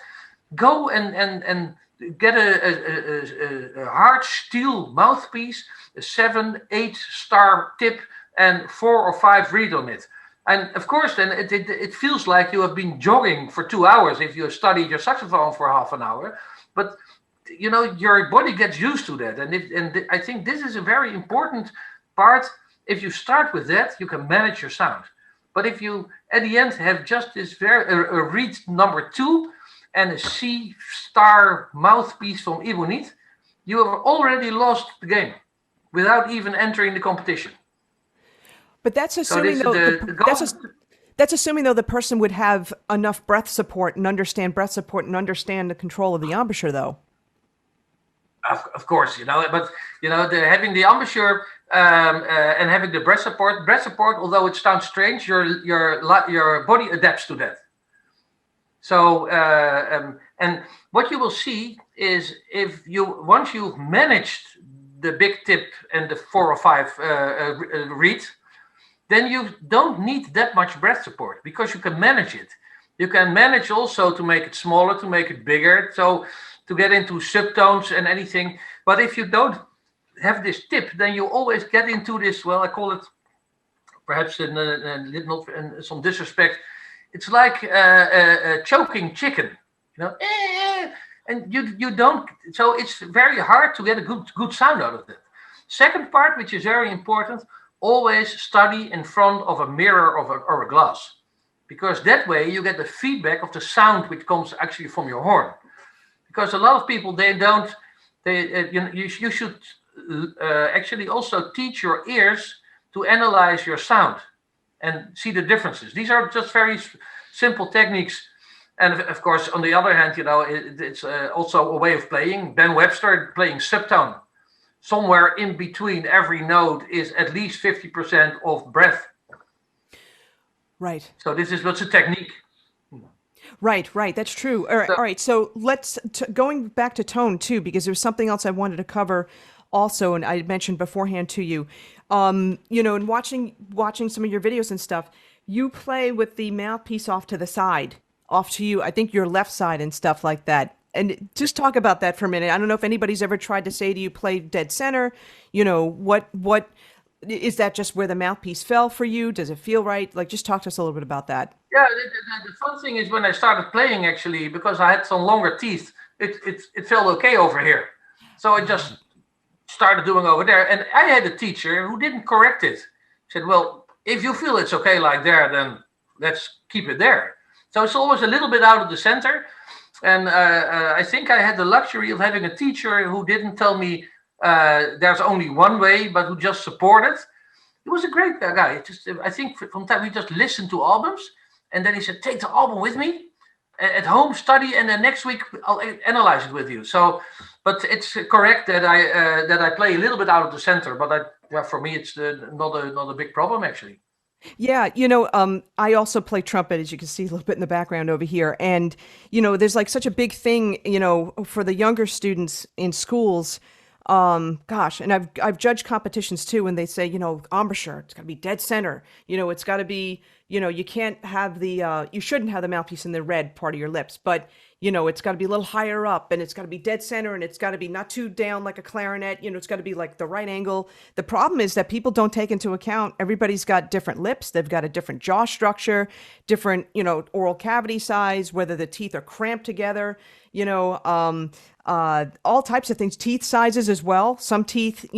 go and get a hard steel mouthpiece, a 7-8 star tip, and 4 or 5 reed on it. And of course, then it feels like you have been jogging for 2 hours if you have studied your saxophone for half an hour. But your body gets used to that, and I think this is a very important part. If you start with that, you can manage your sound. But if you at the end have just this a reed number 2 and a C star mouthpiece from Ebonite, you have already lost the game without even entering the competition. But that's assuming that's assuming though the person would have enough breath support and understand the control of the embouchure though. Of course, but having the embouchure and having the breath support, although it sounds strange, your body adapts to that. So and what you will see is once you've managed the big tip and the 4 or 5 reed, then you don't need that much breath support because you can manage it. You can manage also to make it smaller, to make it bigger, so to get into subtones and anything. But if you don't have this tip, then you always get into this, well, I call it, perhaps not in some disrespect, it's like a choking chicken, and you don't, so it's very hard to get a good sound out of it. Second part, which is very important, always study in front of a mirror or a glass, because that way you get the feedback of the sound which comes actually from your horn. Because a lot of people, you should actually also teach your ears to analyze your sound and see the differences. These are just very simple techniques. And of course, on the other hand, it's also a way of playing. Ben Webster playing subtone. Somewhere in between every note is at least 50% of breath. Right. So this is what's a technique. Right. That's true. All right. So let's going back to tone too, because there's something else I wanted to cover also, and I mentioned beforehand to you. In watching some of your videos and stuff, you play with the mouthpiece off to the side, off to you. I think your left side and stuff like that. And just talk about that for a minute. I don't know if anybody's ever tried to say to you, play dead center. What is that just where the mouthpiece fell for you? Does it feel right? Like, just talk to us a little bit about that. Yeah, the fun thing is when I started playing, actually, because I had some longer teeth, it felt okay over here. So I just started doing over there. And I had a teacher who didn't correct it. He said, well, if you feel it's okay like there, then let's keep it there. So it's always a little bit out of the center. And I think I had the luxury of having a teacher who didn't tell me there's only one way, but who just supported. He was a great guy. Just, I think from time we just listened to albums, and then he said, "Take the album with me at home, study, and then next week I'll analyze it with you." So, but it's correct that I play a little bit out of the center, but yeah, for me it's not a big problem actually. Yeah, I also play trumpet, as you can see a little bit in the background over here. And, there's like such a big thing, for the younger students in schools. Gosh, and I've judged competitions too, and they say, embouchure, it's got to be dead center. It's got to be, you can't have you shouldn't have the mouthpiece in the red part of your lips, but it's got to be a little higher up, and it's got to be dead center, and it's got to be not too down like a clarinet. It's got to be like the right angle. The problem is that people don't take into account everybody's got different lips, they've got a different jaw structure, different, oral cavity size, whether the teeth are cramped together, all types of things, teeth sizes as well. Some teeth,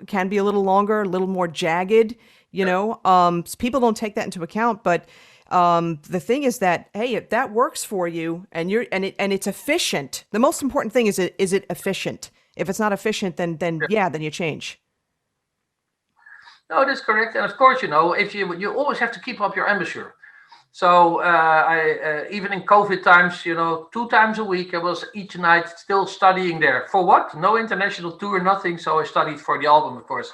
can be a little longer, a little more jagged, people don't take that into account, but the thing is that, hey, if that works for you and it's efficient, the most important thing is it efficient? If it's not efficient, then you change. No, that's correct. And of course, if you always have to keep up your embouchure. So I even in COVID times, 2 times a week, I was each night still studying there. For what? No international tour, nothing. So I studied for the album, of course,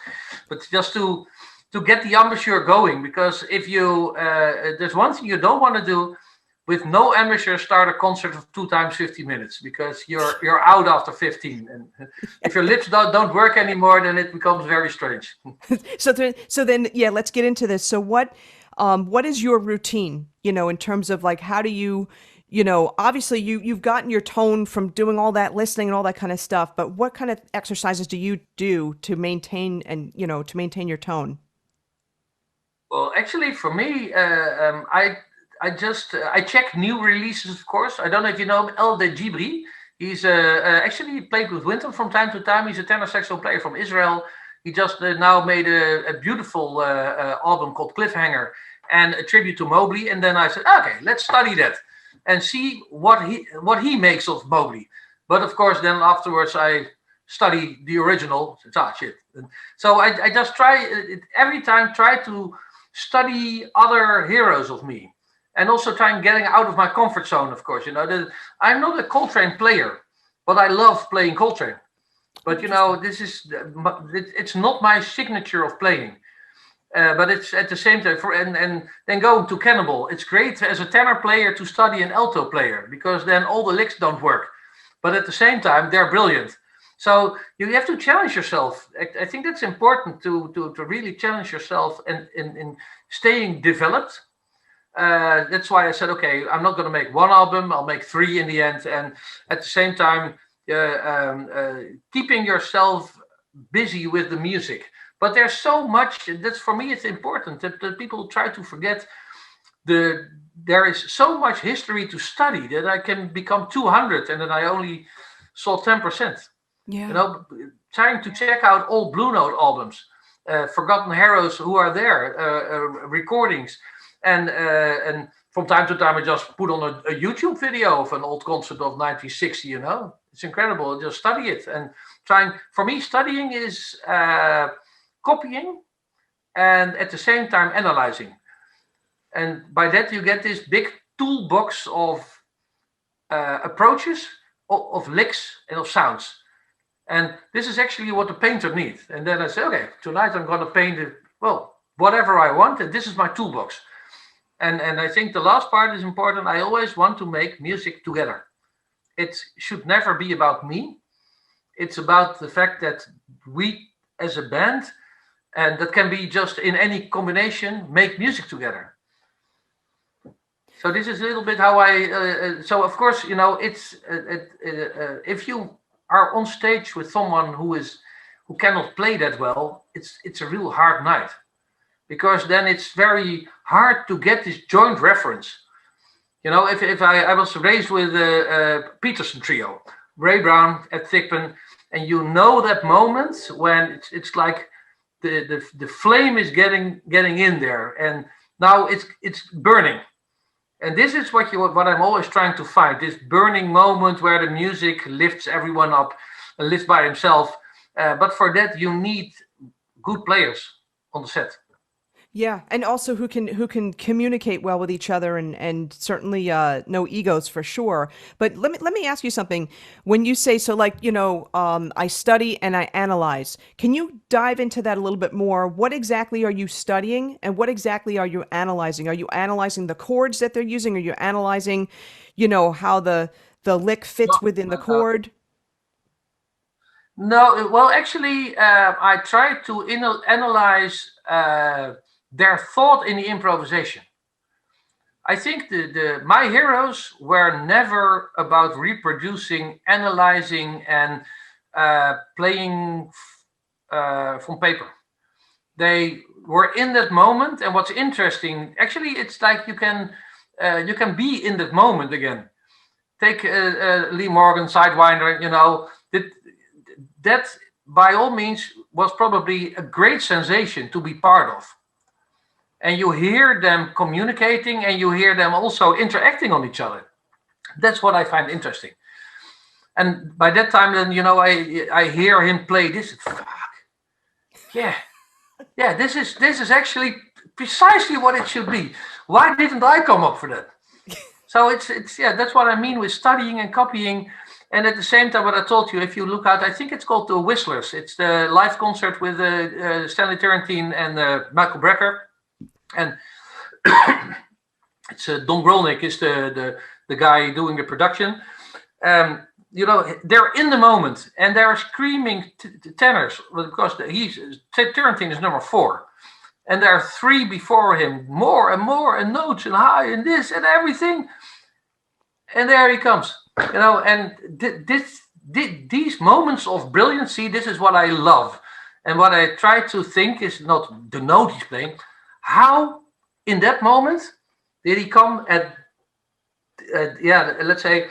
but just to get the embouchure going. Because if you there's one thing you don't want to do with no embouchure, start a concert of 2 times 50 minutes, because you're out after 15. And if your lips don't work anymore, then it becomes very strange. So then, yeah, let's get into this. So what is your routine, in terms of like, how do you, obviously you've gotten your tone from doing all that listening and all that kind of stuff, but what kind of exercises do you do to maintain your tone? Well, actually, for me, I check new releases, of course. I don't know if you know him, El De Gibri. He's actually he played with Winton from time to time. He's a tenor saxophone player from Israel. He just now made a beautiful album called Cliffhanger and a tribute to Mobley. And then I said, okay, let's study that and see what he makes of Mobley. But of course, then afterwards I study the original. Shit. And so I just every time try to study other heroes of me, and also try and getting out of my comfort zone. Of course, I'm not a Coltrane player, but I love playing Coltrane. But this is it's not my signature of playing. But it's at the same time and then going to Cannibal. It's great as a tenor player to study an alto player, because then all the licks don't work. But at the same time, they're brilliant. So you have to challenge yourself. I think that's important to really challenge yourself and in staying developed. That's why I said, okay, I'm not going to make one album. I'll make 3 in the end. And at the same time, keeping yourself busy with the music. But there's so much that's, for me, it's important that people try to forget there is so much history to study that I can become 200 and then I only saw 10%. Yeah. Trying to check out all Blue Note albums, Forgotten Heroes who are there, recordings, and from time to time I just put on a YouTube video of an old concert of 1960. It's incredible. Just study it and trying. For me, studying is copying and at the same time analyzing. And by that you get this big toolbox of approaches, of licks and of sounds. And this is actually what the painter needs. And then I say, okay, tonight I'm going to paint it, whatever I want. And this is my toolbox. And I think the last part is important. I always want to make music together. It should never be about me. It's about the fact that we as a band, and that can be just in any combination, make music together. So this is a little bit how so of course, it's if you are on stage with someone who who cannot play that well, it's a real hard night, because then it's very hard to get this joint reference. You know, if I was raised with a Peterson trio, Ray Brown at Thigpen, and you know that moment when it's like the flame is getting in there, and now it's burning. And this is what I'm always trying to find, this burning moment where the music lifts everyone up and lifts by himself. But for that, you need good players on the set. Yeah, and also who can communicate well with each other, and certainly no egos for sure. But let me ask you something. When you say so, like I study and I analyze. Can you dive into that a little bit more? What exactly are you studying, and what exactly are you analyzing? Are you analyzing the chords that they're using? Are you analyzing, how the lick fits within the chord? No, well, actually, I try to analyze their thought in the improvisation. I think the my heroes were never about reproducing, analyzing, and playing from paper. They were in that moment, and what's interesting, actually, it's like you can be in that moment again. Take Lee Morgan, Sidewinder, that by all means was probably a great sensation to be part of. And you hear them communicating, and you hear them also interacting on each other. That's what I find interesting. And by that time, then I hear him play this. Fuck, yeah, yeah. This is actually precisely what it should be. Why didn't I come up for that? So it's yeah. That's what I mean with studying and copying. And at the same time, what I told you, if you look out, I think it's called the Whistlers. It's the live concert with Stanley Turrentine and Michael Brecker. And it's Don Grolnick is the guy doing the production. They're in the moment, and they're screaming tenors, because Turrentine is number 4, and there are 3 before him, more and notes and high and this and everything, and there he comes. And these moments of brilliancy, this is what I love. And what I try to think is not the note he's playing, how in that moment did he come let's say,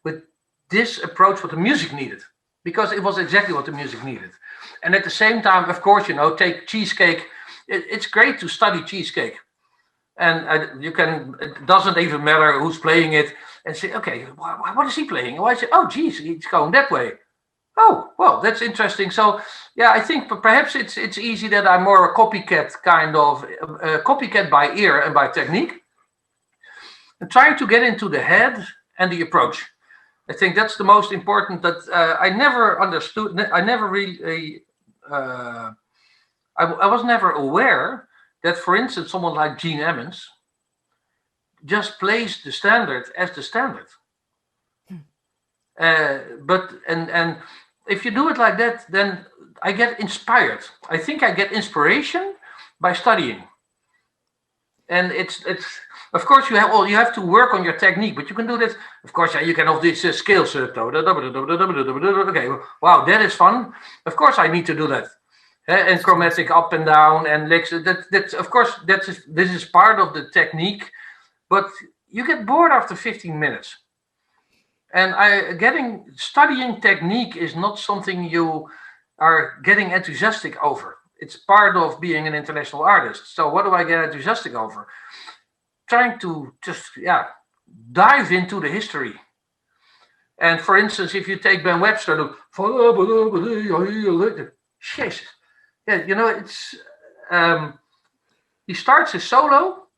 with this approach what the music needed, because it was exactly what the music needed. And at the same time, of course, take Cheesecake. It's great to study Cheesecake, and it doesn't even matter who's playing it, and say, okay, what is he playing? Why is it? Oh, geez, he's going that way. Oh, well, that's interesting. So, yeah, I think perhaps it's easy that I'm more a copycat, kind of copycat by ear and by technique, and trying to get into the head and the approach. I think that's the most important. That I never understood. I never really. I was never aware that, for instance, someone like Gene Ammons just plays the standard as the standard. But if you do it like that, then I get inspired. I think I get inspiration by studying. And it's of course you have to work on your technique, but you can do that. Of course, you can have these scales. Okay, wow, that is fun. Of course, I need to do that. And chromatic up and down and licks. That's of course this is part of the technique, but you get bored after 15 minutes. And studying technique is not something you are getting enthusiastic over. It's part of being an international artist. So what do I get enthusiastic over? Trying to just dive into the history. And for instance, if you take Ben Webster, look, Jesus. Yeah, it's he starts his solo.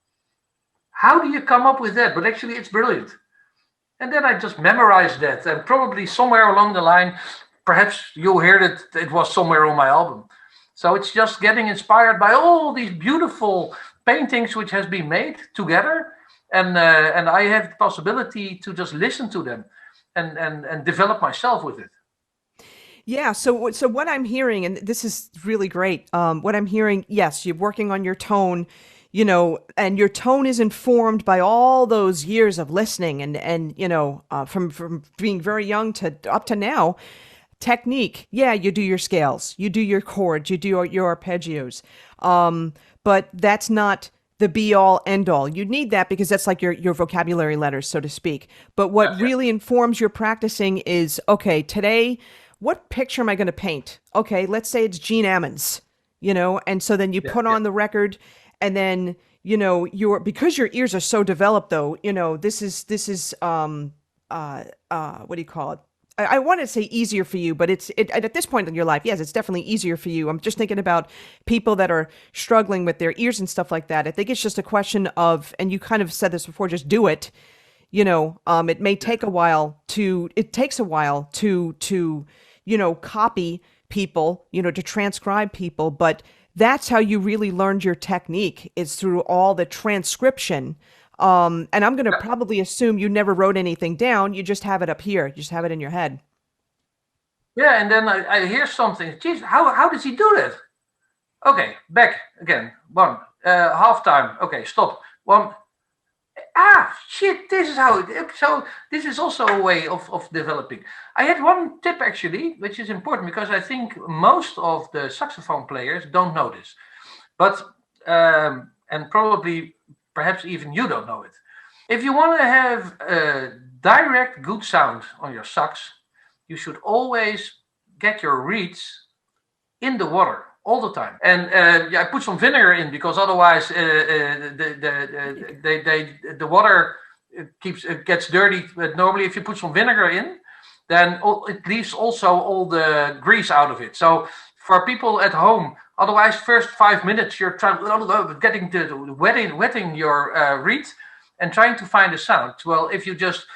How do you come up with that? But actually, it's brilliant. And then I just memorized that, and probably somewhere along the line, perhaps you heard it. It was somewhere on my album. So it's just getting inspired by all these beautiful paintings which has been made together, and I have the possibility to just listen to them and develop myself with it. Yeah, so what I'm hearing, and this is really great. What I'm hearing, yes, you're working on your tone, and your tone is informed by all those years of listening, and from being very young to up to now. technique, yeah, you do your scales, you do your chords, you do your arpeggios. But that's not the be all end all. You need that because that's like your vocabulary letters, so to speak. But what Yeah, really informs your practicing is, okay, today, what picture am I going to paint? Okay, let's say it's Gene Ammons, and so then you yeah, put yeah, on the record, and then because your ears are so developed, though, this is what do you call it? I want to say easier for you, but at this point in your life, yes, it's definitely easier for you. I'm just thinking about people that are struggling with their ears and stuff like that. I think it's just a question of, and you kind of said this before, just do it. It may yeah. take a while to, it takes a while to copy people, to transcribe people, but that's how you really learned your technique, is through all the transcription. And I'm going to Yeah. probably assume you never wrote anything down. You just have it up here. You just have it in your head. Yeah, and then I hear something. Geez, how does he do that? Okay, back again. One, half time. Okay, stop. One. Ah, shit. This is how it. So this is also a way of developing. I had one tip actually, which is important because I think most of the saxophone players don't know this, but and probably perhaps even you don't know it. If you want to have a direct good sound on your sax, you should always get your reeds in the water all the time. And yeah, I put some vinegar in because otherwise the water gets dirty. But normally, if you put some vinegar in, then it leaves also all the grease out of it. So for people at home, otherwise, first 5 minutes you're trying getting to wetting your reed and trying to find a sound. Well, if you just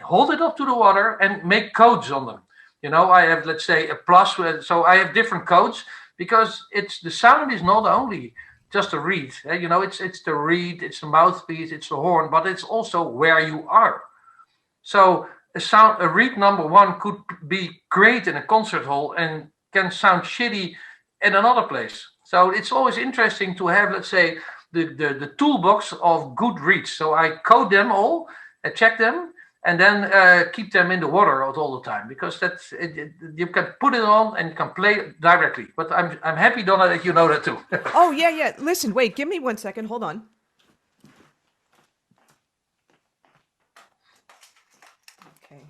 hold it up to the water and make codes on them. I have, let's say, a plus. So I have different codes because it's the sound is not only just a reed. It's the reed, it's the mouthpiece, it's the horn, but it's also where you are. So a reed number one could be great in a concert hall and can sound shitty in another place. So it's always interesting to have, let's say, the toolbox of good reeds. So I code them all, I check them, and then keep them in the water all the time because you can put it on and you can play directly. But I'm happy, Donna, that you know that too. Oh, yeah, yeah. Listen, wait, give me 1 second. Hold on. Okay.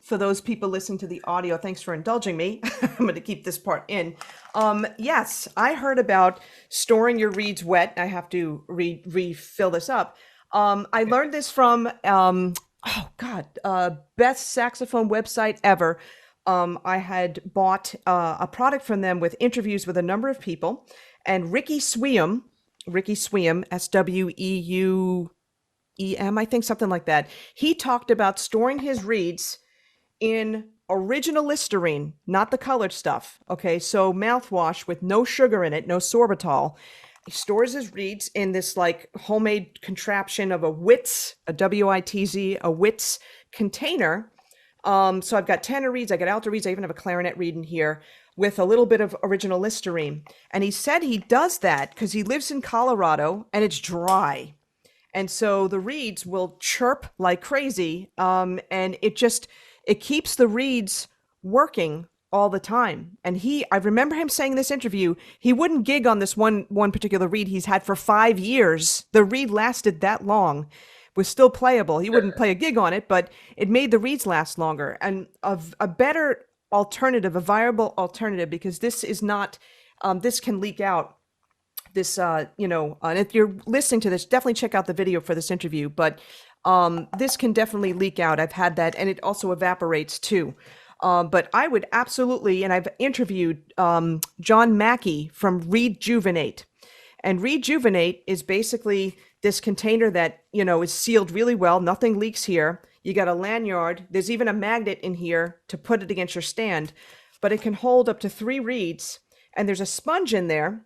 For those people listening to the audio, thanks for indulging me. I'm going to keep this part in. Yes, I heard about storing your reeds wet. I have to refill this up. I learned this from, oh God, best saxophone website ever. I had bought a product from them with interviews with a number of people, and Ricky Sweum, Sweuem, I think something like that. He talked about storing his reeds in original Listerine, not the colored stuff. Okay, so mouthwash with no sugar in it, no sorbitol. He stores his reeds in this like homemade contraption of a Witz, a WITZ, a Witz container. So I've got tenor reeds, I got alto reeds, I even have a clarinet reed in here with a little bit of original Listerine. And he said he does that because he lives in Colorado and it's dry. And so the reeds will chirp like crazy. And it keeps the reeds working all the time. And I remember him saying in this interview, he wouldn't gig on this one particular reed he's had for 5 years. The reed lasted that long, was still playable. He wouldn't play a gig on it, but it made the reeds last longer. And a better alternative, a viable alternative, because this is not, this can leak out. This, and if you're listening to this, definitely check out the video for this interview. But this can definitely leak out. I've had that, and it also evaporates too. But I would absolutely, and I've interviewed John Mackey from Rejuvenate. And Rejuvenate is basically this container that, is sealed really well. Nothing leaks here. You got a lanyard. There's even a magnet in here to put it against your stand. But it can hold up to 3 reeds. And there's a sponge in there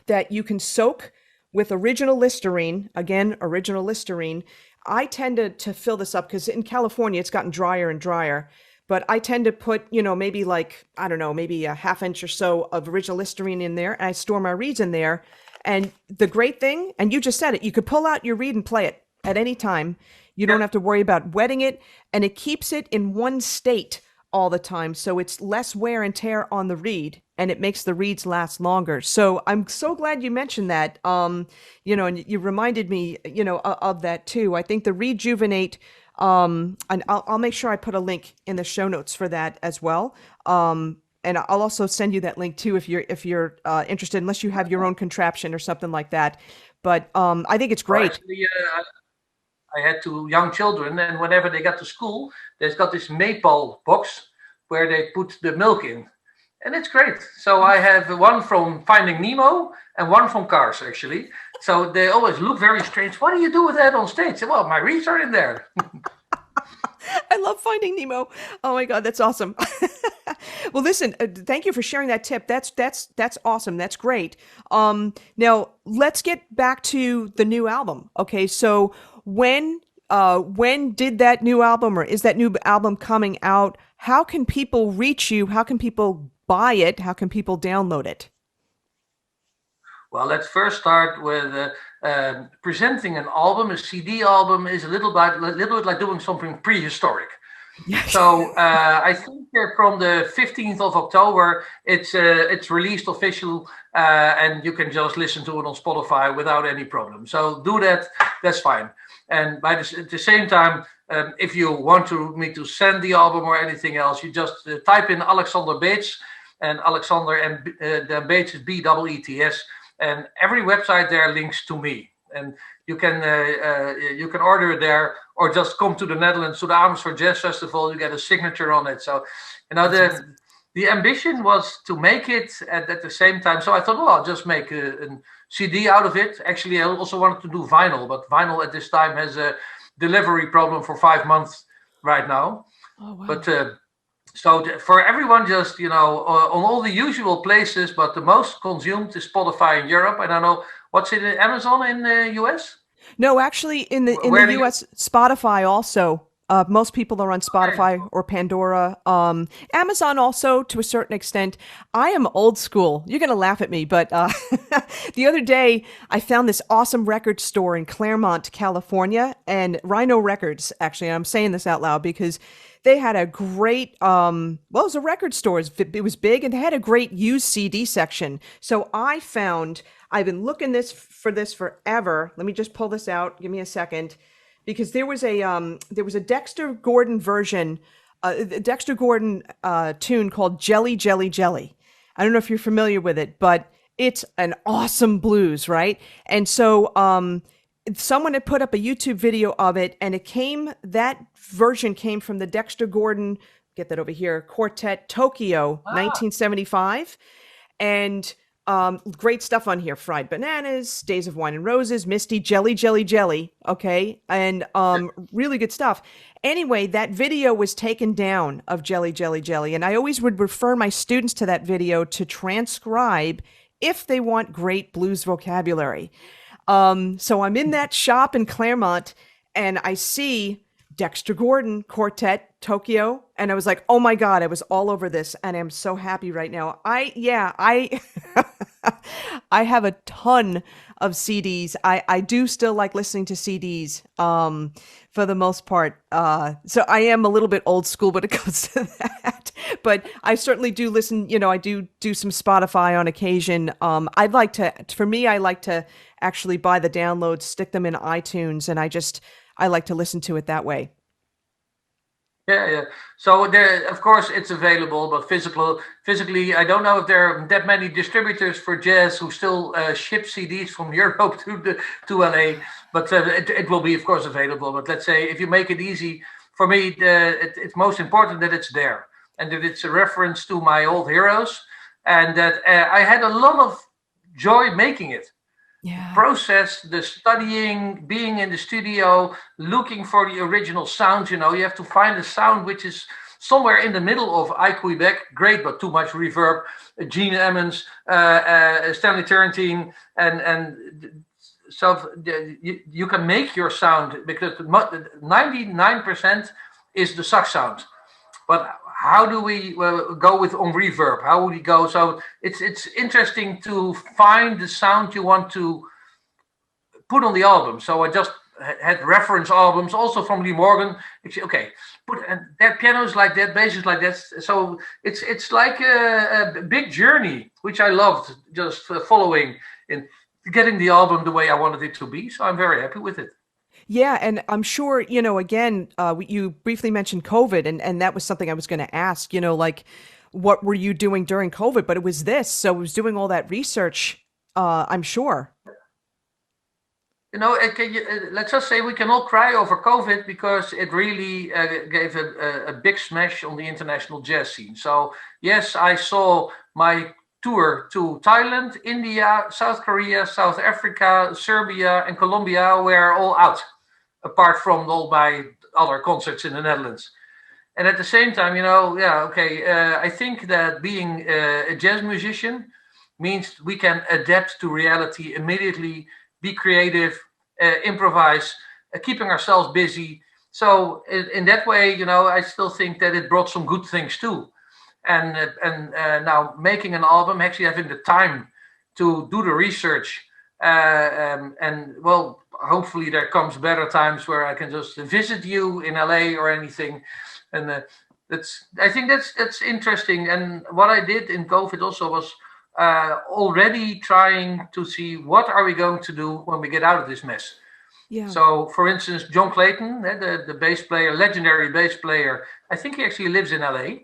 that you can soak with original Listerine. Again, original Listerine. I tend to fill this up because in California, it's gotten drier and drier. But I tend to put, maybe maybe a half inch or so of original Listerine in there. And I store my reeds in there. And the great thing, and you just said it, you could pull out your reed and play it at any time. You don't have to worry about wetting it, and it keeps it in one state all the time. So it's less wear and tear on the reed, and it makes the reeds last longer. So I'm so glad you mentioned that. And you reminded me, of that too. I think the Rejuvenate, and I'll make sure I put a link in the show notes for that as well. And I'll also send you that link too if you're interested, unless you have your own contraption or something like that. But I think it's Well, great. actually, I had two young children, and whenever they got to school, they've got this maple box where they put the milk in, and it's great. So I have one from Finding Nemo and one from Cars, actually. So they always look very strange. What do you do with that on stage? Well, my reeds are in there. I love Finding Nemo. Oh my God, that's awesome. Well, listen, thank you for sharing that tip. That's awesome. That's great. Now let's get back to the new album. Okay, so when did that new album, or is that new album coming out? How can people reach you? How can people buy it? How can people download it? Well, let's first start with presenting an album. A CD album is a little bit like doing something prehistoric. Yes. So I think from the 15th of October, it's released official, and you can just listen to it on Spotify without any problem. So do that. That's fine. And at the same time, if you want me to send the album or anything else, you just type in Alexander Beets, and Alexander and then Beets is Beets, and every website there links to me. And you can order it there, or just come to the Netherlands to the Amersfoort Jazz Festival. You get a signature on it. So That's awesome. the ambition was to make it at the same time. So I thought, well, I'll just make a CD out of it. Actually, I also wanted to do vinyl, but vinyl at this time has a delivery problem for 5 months right now. Oh wow. But so for everyone, just on all the usual places, but the most consumed is Spotify in Europe. And I know what's it, Amazon in the US? No, actually, in the Where do you? U.S., Spotify also. Most people are on Okay. Spotify or Pandora. Amazon also, to a certain extent. I am old school. You're gonna laugh at me, but the other day I found this awesome record store in Claremont, California, and Rhino Records. Actually, I'm saying this out loud because they had a great. Well, it was a record store. It was big, and they had a great used CD section. So I found. I've been looking for this forever. Let me just pull this out. Give me a second, because there was a Dexter Gordon version, a Dexter Gordon tune called Jelly Jelly Jelly. I don't know if you're familiar with it, but it's an awesome blues, right? And so someone had put up a YouTube video of it, and that version came from the Dexter Gordon, get that over here, Quartet Tokyo Ah, 1975. And great stuff on here. Fried bananas, Days of Wine and Roses, Misty, Jelly, Jelly, Jelly. Okay. And really good stuff. Anyway, that video was taken down of Jelly, Jelly, Jelly. And I always would refer my students to that video to transcribe if they want great blues vocabulary. So I'm in that shop in Claremont, and I see Dexter Gordon Quartet Tokyo, and I was like, "Oh my God!" I was all over this, and I'm so happy right now. I I have a ton of CDs. I do still like listening to CDs, for the most part. So I am a little bit old school when it comes to that, but I certainly do listen. I do some Spotify on occasion. For me, I like to actually buy the downloads, stick them in iTunes, and I like to listen to it that way. yeah, yeah. So there, of course, it's available, but physically, I don't know if there are that many distributors for jazz who still ship CDs from Europe to LA. But it will be, of course, available. But let's say if you make it easy, for me, it's most important that it's there, and that it's a reference to my old heroes, and that I had a lot of joy making it. Yeah. Process, the studying, being in the studio, looking for the original sound. You have to find a sound which is somewhere in the middle of I Quebec, great, but too much reverb. Gene Emmons, Stanley Turrentine, and so you can make your sound, because 99% is the sax sound. But how do we go with on reverb? How would we go? So it's interesting to find the sound you want to put on the album. So I just had reference albums also from Lee Morgan. You say, okay, and that piano is like that, bass is like that. So it's like a big journey, which I loved just following in getting the album the way I wanted it to be. So I'm very happy with it. Yeah, and I'm sure, again, you briefly mentioned COVID, and that was something I was going to ask, like what were you doing during COVID? But it was this, so I was doing all that research, I'm sure. Let's just say we can all cry over COVID because it really gave a big smash on the international jazz scene. So, yes, I saw my tour to Thailand, India, South Korea, South Africa, Serbia, and Colombia were all out, apart from all my other concerts in the Netherlands. And at the same time, yeah, okay, I think that being a jazz musician means we can adapt to reality immediately, be creative, improvise, keeping ourselves busy. So in that way, I still think that it brought some good things too. And now making an album, actually having the time to do the research, and well, hopefully there comes better times where I can just visit you in LA or anything, and I think that's interesting. And what I did in COVID also was already trying to see what are we going to do when we get out of this mess. Yeah. So, for instance, John Clayton, the bass player, legendary bass player, I think he actually lives in LA.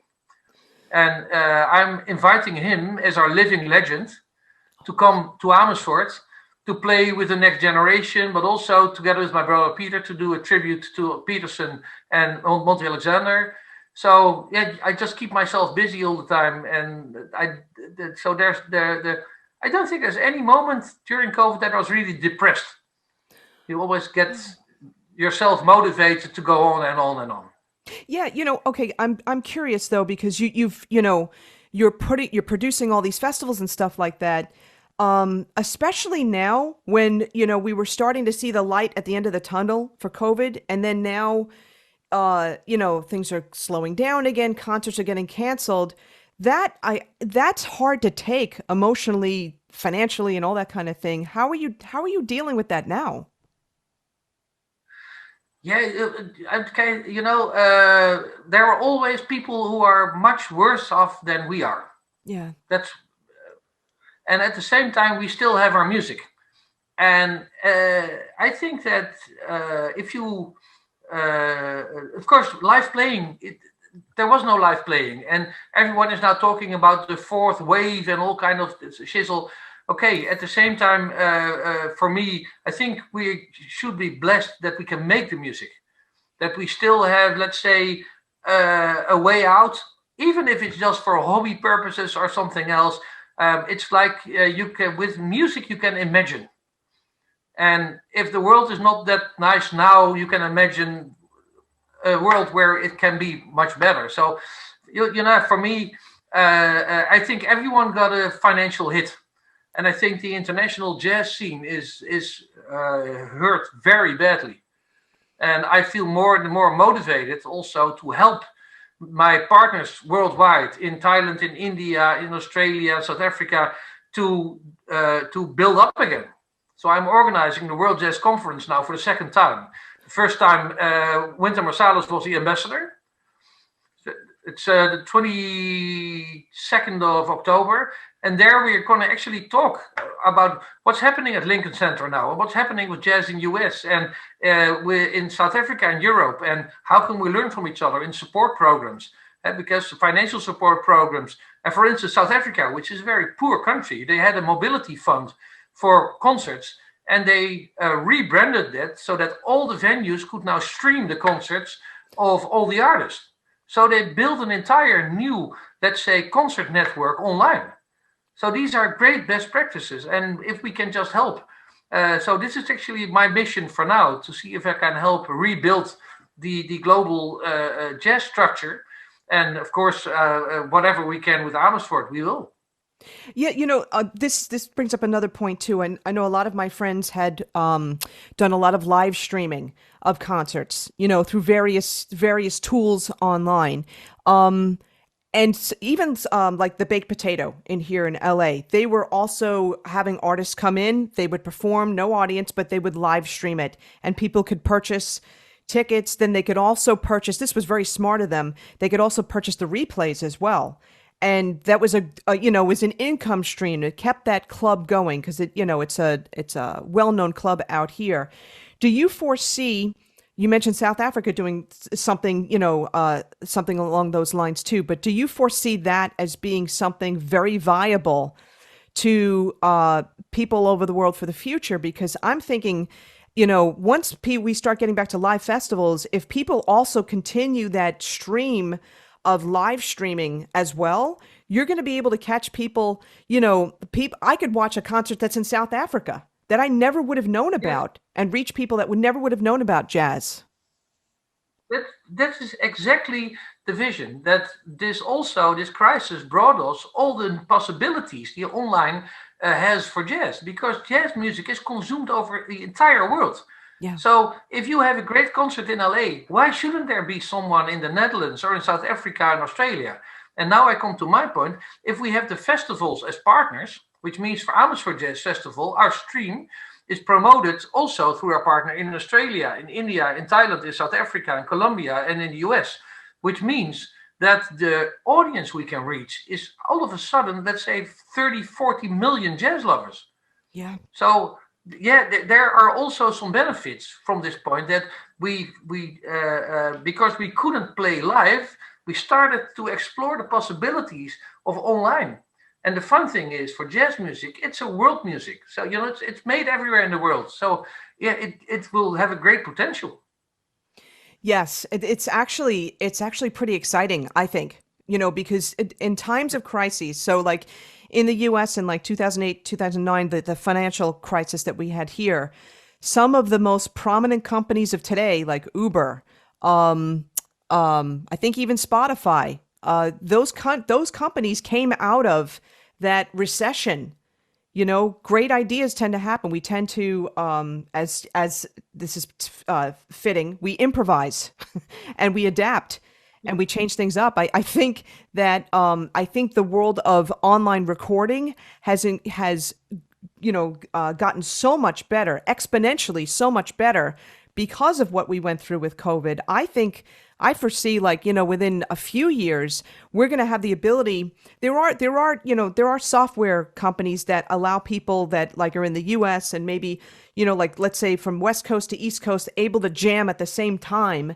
And I'm inviting him as our living legend to come to Amersfoort to play with the next generation, but also together with my brother Peter to do a tribute to Peterson and Monty Alexander. So yeah, I just keep myself busy all the time, and so I don't think there's any moment during COVID that I was really depressed. You always get yourself motivated to go on and on and on. Yeah, okay, I'm curious though because you're producing all these festivals and stuff like that. Especially now when, we were starting to see the light at the end of the tunnel for COVID, and then now things are slowing down again, concerts are getting canceled. That's hard to take emotionally, financially, and all that kind of thing. How are you dealing with that now? Yeah, okay. There are always people who are much worse off than we are. Yeah. That's And at the same time, we still have our music. And I think that if you, of course, live playing, there was no live playing, and everyone is now talking about the fourth wave and all kind of shizzle. Okay, at the same time, for me, I think we should be blessed that we can make the music, that we still have, let's say, a way out, even if it's just for hobby purposes or something else. It's like you can, with music, you can imagine. And if the world is not that nice now, you can imagine a world where it can be much better. So, for me, I think everyone got a financial hit, and I think the international jazz scene is hurt very badly. And I feel more and more motivated also to help my partners worldwide in Thailand, in India, in Australia, South Africa to build up again. So I'm organizing the World Jazz Conference now for the second time. The first time, Winter Marsalis was the ambassador. It's the 22nd of October. And there we're going to actually talk about what's happening at Lincoln Center now, and what's happening with jazz in US and we're in South Africa and Europe, and how can we learn from each other in support programs, because financial support programs. And for instance, South Africa, which is a very poor country, they had a mobility fund for concerts, and they rebranded that so that all the venues could now stream the concerts of all the artists. So they built an entire new, let's say, concert network online. So these are great best practices, and if we can just help. So this is actually my mission for now, to see if I can help rebuild the global jazz structure. And of course, whatever we can with Amersfoort, we will. Yeah, this brings up another point too, and I know a lot of my friends had done a lot of live streaming of concerts, through various tools online. And even like the Baked Potato in here in LA, they were also having artists come in. They would perform, no audience, but they would live stream it, and people could purchase tickets. Then they could also purchase. This was very smart of them. They could also purchase the replays as well, and that was was an income stream. It kept that club going because it's a well-known club out here. Do you foresee? You mentioned South Africa doing something, something along those lines too. But do you foresee that as being something very viable to people over the world for the future? Because I'm thinking, once we start getting back to live festivals, if people also continue that stream of live streaming as well, you're going to be able to catch people. People. I could watch a concert that's in South Africa that I never would have known Yeah. about and reach people that would never would have known about jazz. That is exactly the vision. That this crisis brought us all the possibilities the online has for jazz, because jazz music is consumed over the entire world. Yeah. So if you have a great concert in LA, why shouldn't there be someone in the Netherlands or in South Africa and Australia? And now I come to my point. If we have the festivals as partners, which means for Amersfoort Jazz Festival, our stream is promoted also through our partner in Australia, in India, in Thailand, in South Africa, in Colombia, and in the US, which means that the audience we can reach is all of a sudden, let's say 30, 40 million jazz lovers. Yeah. So yeah, there are also some benefits from this point that we because we couldn't play live, we started to explore the possibilities of online. And the fun thing is, for jazz music, it's a world music. So it's made everywhere in the world. So yeah, it will have a great potential. Yes, it's actually pretty exciting, I think. Because in times of crises, so like in the US in like 2008, 2009, the financial crisis that we had here, some of the most prominent companies of today, like Uber, I think even Spotify, those companies came out of that recession. Great ideas tend to happen. We tend to, as this is fitting, we improvise and we adapt and we change things up. I think that I think the world of online recording has gotten so much better, exponentially so much better because of what we went through with COVID. I foresee, like, within a few years, we're going to have the ability. There are software companies that allow people that like are in the US and maybe, like, let's say from West Coast to East Coast, able to jam at the same time,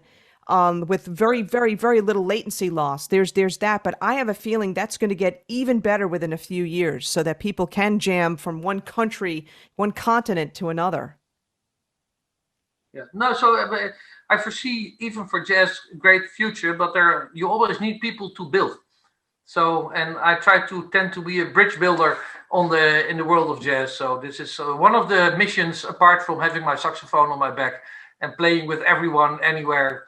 with very, very, very little latency loss. There's that, but I have a feeling that's going to get even better within a few years so that people can jam from one country, one continent to another. Yeah. No, so I foresee even for jazz great future, but you always need people to build. So, and I try to tend to be a bridge builder in the world of jazz. So this is one of the missions, apart from having my saxophone on my back and playing with everyone anywhere,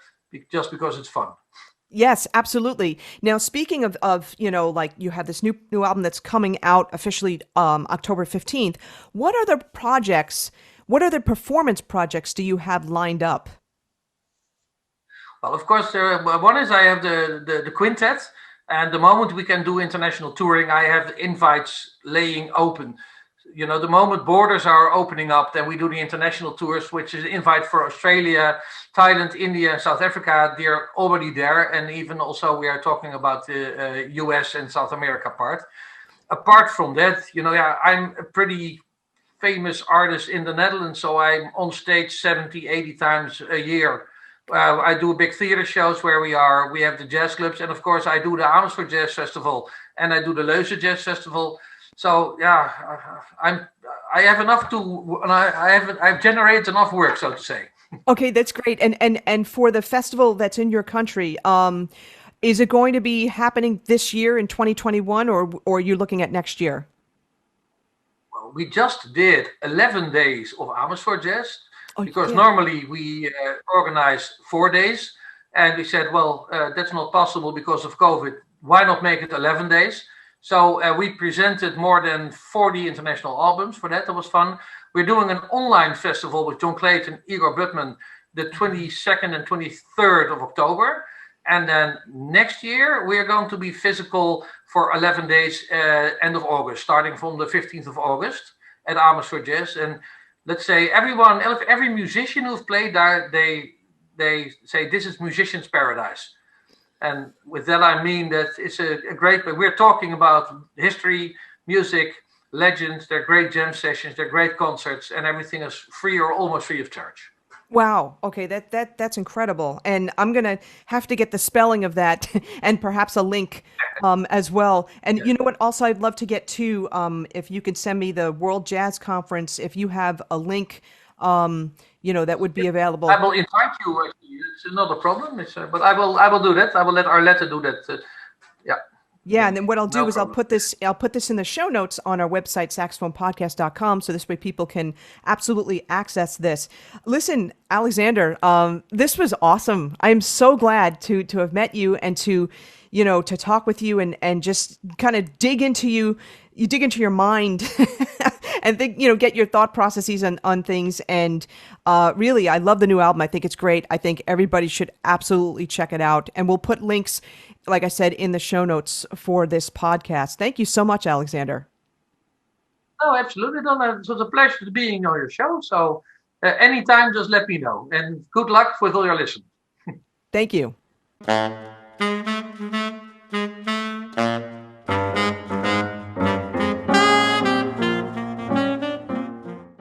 just because it's fun. Yes, absolutely. Now, speaking of, like you have this new album that's coming out officially October 15th. What other performance projects do you have lined up? Well, of course, one is I have the quintet, and the moment we can do international touring, I have invites laying open. The moment borders are opening up, then we do the international tours, which is invite for Australia, Thailand, India, South Africa. They're already there, and even also we are talking about the US and South America part. Apart from that, yeah, I'm a pretty famous artist in the Netherlands, so I'm on stage 70, 80 times a year. I do big theater shows where we have the jazz clubs, and of course I do the Amersfoort Jazz Festival and I do the Leuze Jazz Festival. So yeah, I have enough to, and I've generated enough work, so to say. Okay, that's great. And for the festival that's in your country, is it going to be happening this year in 2021, or are you looking at next year? Well, we just did 11 days of Amersfoort Jazz, Oh, because yeah. normally we organize 4 days, and we said, well, that's not possible because of COVID. Why not make it 11 days? So we presented more than 40 international albums for that. That was fun. We're doing an online festival with John Clayton, Igor Butman, the 22nd and 23rd of October. And then next year, we are going to be physical for 11 days, end of August, starting from the 15th of August at Amersfoort Jazz. And let's say every musician who's played there, they say this is musician's paradise. And with that, I mean that it's a great, we're talking about history, music, legends, they're great jam sessions, they're great concerts, and everything is free or almost free of charge. Wow. Okay, that's incredible. And I'm gonna have to get the spelling of that and perhaps a link as well. And you know what? Also, I'd love to get to if you could send me the World Jazz Conference, if you have a link, that would be available. I will invite you. It's not a problem. But I will do that. I will let Arlette do that. Yeah. Yeah, and then what I'll do No is problem. I'll put this in the show notes on our website, saxophonepodcast.com, so this way people can absolutely access this. Listen, Alexander, this was awesome. I am so glad to have met you and to talk with you and just kind of dig into your mind and think, get your thought processes on things. And really, I love the new album. I think it's great. I think everybody should absolutely check it out. And we'll put links, like I said, in the show notes for this podcast. Thank you so much, Alexander. Oh, absolutely, Donna. It was a pleasure being on your show. So anytime, just let me know. And good luck with all your listeners. Thank you.